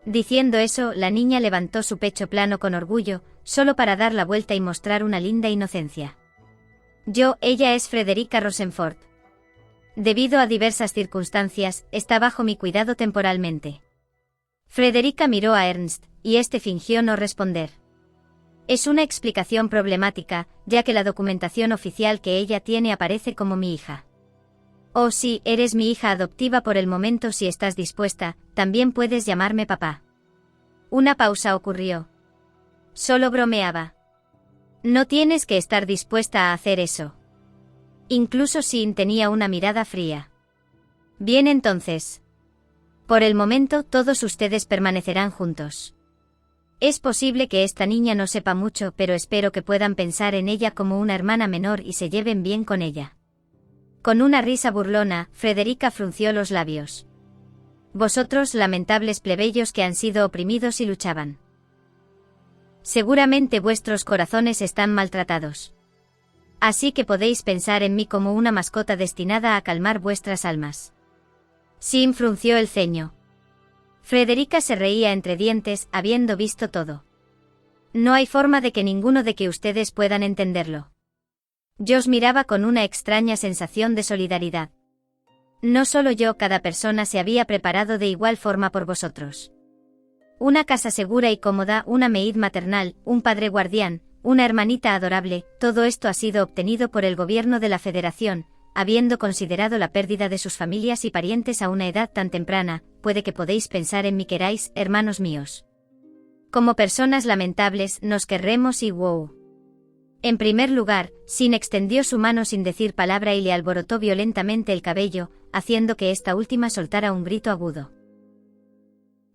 Speaker 1: Diciendo eso, la niña levantó su pecho plano con orgullo, solo para dar la vuelta y mostrar una linda inocencia. Ella es Frederica Rosenford. Debido a diversas circunstancias, está bajo mi cuidado temporalmente. Frederica miró a Ernst, y este fingió no responder. Es una explicación problemática, ya que la documentación oficial que ella tiene aparece como mi hija. Oh sí, eres mi hija adoptiva por el momento. Si estás dispuesta, también puedes llamarme papá. Una pausa ocurrió. Solo bromeaba. No tienes que estar dispuesta a hacer eso. Incluso Sin tenía una mirada fría. Bien entonces. Por el momento todos ustedes permanecerán juntos. Es posible que esta niña no sepa mucho, pero espero que puedan pensar en ella como una hermana menor y se lleven bien con ella. Con una risa burlona, Frederica frunció los labios. Vosotros, lamentables plebeyos que han sido oprimidos y luchaban. Seguramente vuestros corazones están maltratados. Así que podéis pensar en mí como una mascota destinada a calmar vuestras almas. Sin frunció el ceño. Frederica se reía entre dientes, habiendo visto todo. No hay forma de que ninguno de que ustedes puedan entenderlo. Yo os miraba con una extraña sensación de solidaridad. No solo yo, cada persona se había preparado de igual forma por vosotros. Una casa segura y cómoda, una maid maternal, un padre guardián, una hermanita adorable, todo esto ha sido obtenido por el gobierno de la Federación, habiendo considerado la pérdida de sus familias y parientes a una edad tan temprana. Puede que podéis pensar en mí, queráis, hermanos míos. Como personas lamentables, nos querremos y wow. En primer lugar, Sin extendió su mano sin decir palabra y le alborotó violentamente el cabello, haciendo que esta última soltara un grito agudo.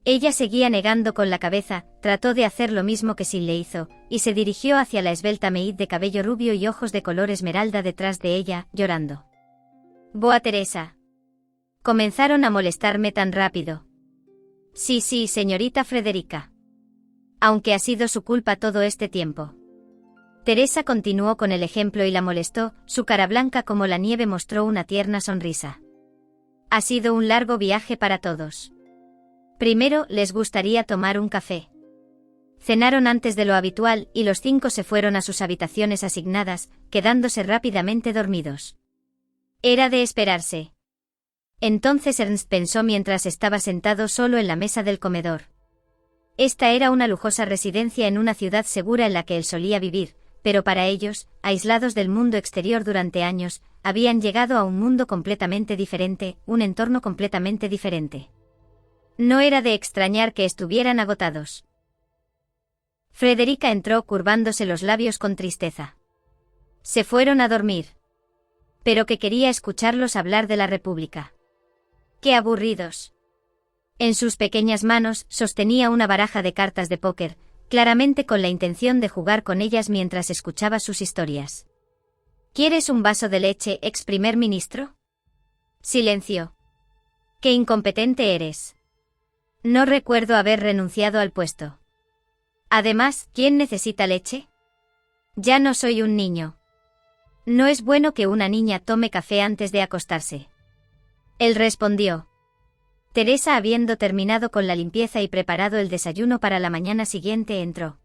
Speaker 1: Ella seguía negando con la cabeza, trató de hacer lo mismo que Sin le hizo, y se dirigió hacia la esbelta maid de cabello rubio y ojos de color esmeralda detrás de ella, llorando. Boa Teresa. Comenzaron a molestarme tan rápido. Sí, señorita Frederica. Aunque ha sido su culpa todo este tiempo. Teresa continuó con el ejemplo y la molestó, su cara blanca como la nieve mostró una tierna sonrisa. Ha sido un largo viaje para todos. Primero, les gustaría tomar un café. Cenaron antes de lo habitual y los 5 se fueron a sus habitaciones asignadas, quedándose rápidamente dormidos. Era de esperarse. Entonces Ernst pensó mientras estaba sentado solo en la mesa del comedor. Esta era una lujosa residencia en una ciudad segura en la que él solía vivir, pero para ellos, aislados del mundo exterior durante años, habían llegado a un mundo completamente diferente, un entorno completamente diferente. No era de extrañar que estuvieran agotados. Frederica entró curvándose los labios con tristeza. Se fueron a dormir. Pero que quería escucharlos hablar de la República. ¡Qué aburridos! En sus pequeñas manos sostenía una baraja de cartas de póker, claramente con la intención de jugar con ellas mientras escuchaba sus historias. ¿Quieres un vaso de leche, ex primer ministro? Silencio. ¡Qué incompetente eres! No recuerdo haber renunciado al puesto. Además, ¿quién necesita leche? Ya no soy un niño. No es bueno que una niña tome café antes de acostarse. Él respondió. Teresa, habiendo terminado con la limpieza y preparado el desayuno para la mañana siguiente, entró.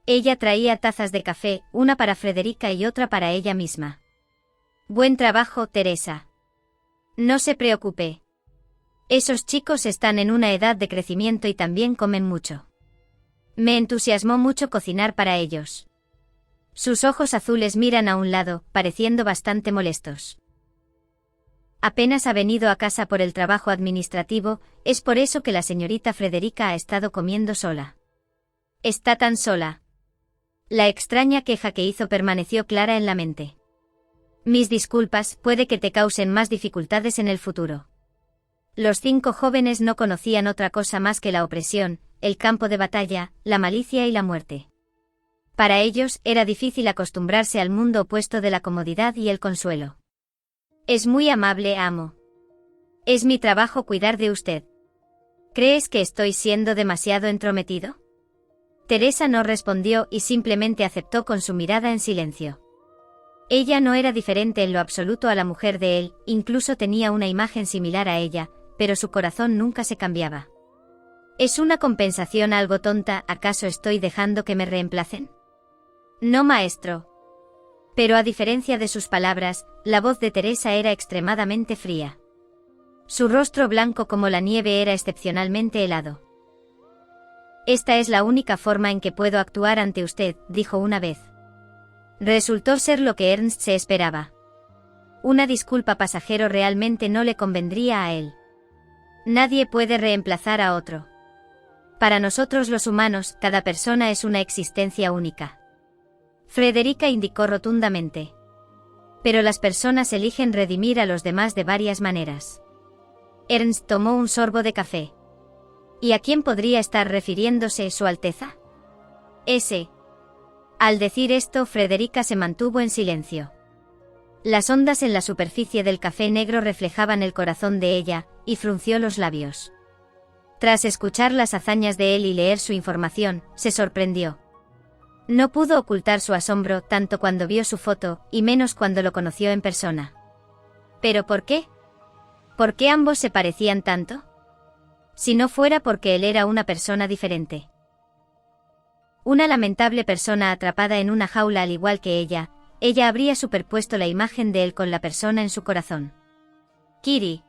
Speaker 1: Ella traía tazas de café, una para Frederica y otra para ella misma. Buen trabajo, Teresa. No se preocupe. Esos chicos están en una edad de crecimiento y también comen mucho. Me entusiasmó mucho cocinar para ellos. Sus ojos azules miran a un lado, pareciendo bastante molestos. Apenas ha venido a casa por el trabajo administrativo, es por eso que la señorita Frederica ha estado comiendo sola. Está tan sola. La extraña queja que hizo permaneció clara en la mente. Mis disculpas, puede que te causen más dificultades en el futuro. Los 5 jóvenes no conocían otra cosa más que la opresión, el campo de batalla, la malicia y la muerte. Para ellos era difícil acostumbrarse al mundo opuesto de la comodidad y el consuelo. Es muy amable, amo. Es mi trabajo cuidar de usted. ¿Crees que estoy siendo demasiado entrometido? Teresa no respondió y simplemente aceptó con su mirada en silencio. Ella no era diferente en lo absoluto a la mujer de él, incluso tenía una imagen similar a ella, pero su corazón nunca se cambiaba. ¿Es una compensación algo tonta? ¿Acaso estoy dejando que me reemplacen? No, maestro. Pero a diferencia de sus palabras, la voz de Teresa era extremadamente fría. Su rostro blanco como la nieve era excepcionalmente helado. Esta es la única forma en que puedo actuar ante usted, dijo una vez. Resultó ser lo que Ernst se esperaba. Una disculpa pasajero realmente no le convendría a él. Nadie puede reemplazar a otro. Para nosotros los humanos, cada persona es una existencia única. Frederica indicó rotundamente. Pero las personas eligen redimir a los demás de varias maneras. Ernst tomó un sorbo de café. ¿Y a quién podría estar refiriéndose Su Alteza? Ese. Al decir esto, Frederica se mantuvo en silencio. Las ondas en la superficie del café negro reflejaban el corazón de ella, y frunció los labios. Tras escuchar las hazañas de él y leer su información, se sorprendió. No pudo ocultar su asombro tanto cuando vio su foto, y menos cuando lo conoció en persona. ¿Pero por qué? ¿Por qué ambos se parecían tanto? Si no fuera porque él era una persona diferente. Una lamentable persona atrapada en una jaula al igual que ella habría superpuesto la imagen de él con la persona en su corazón. Kiri.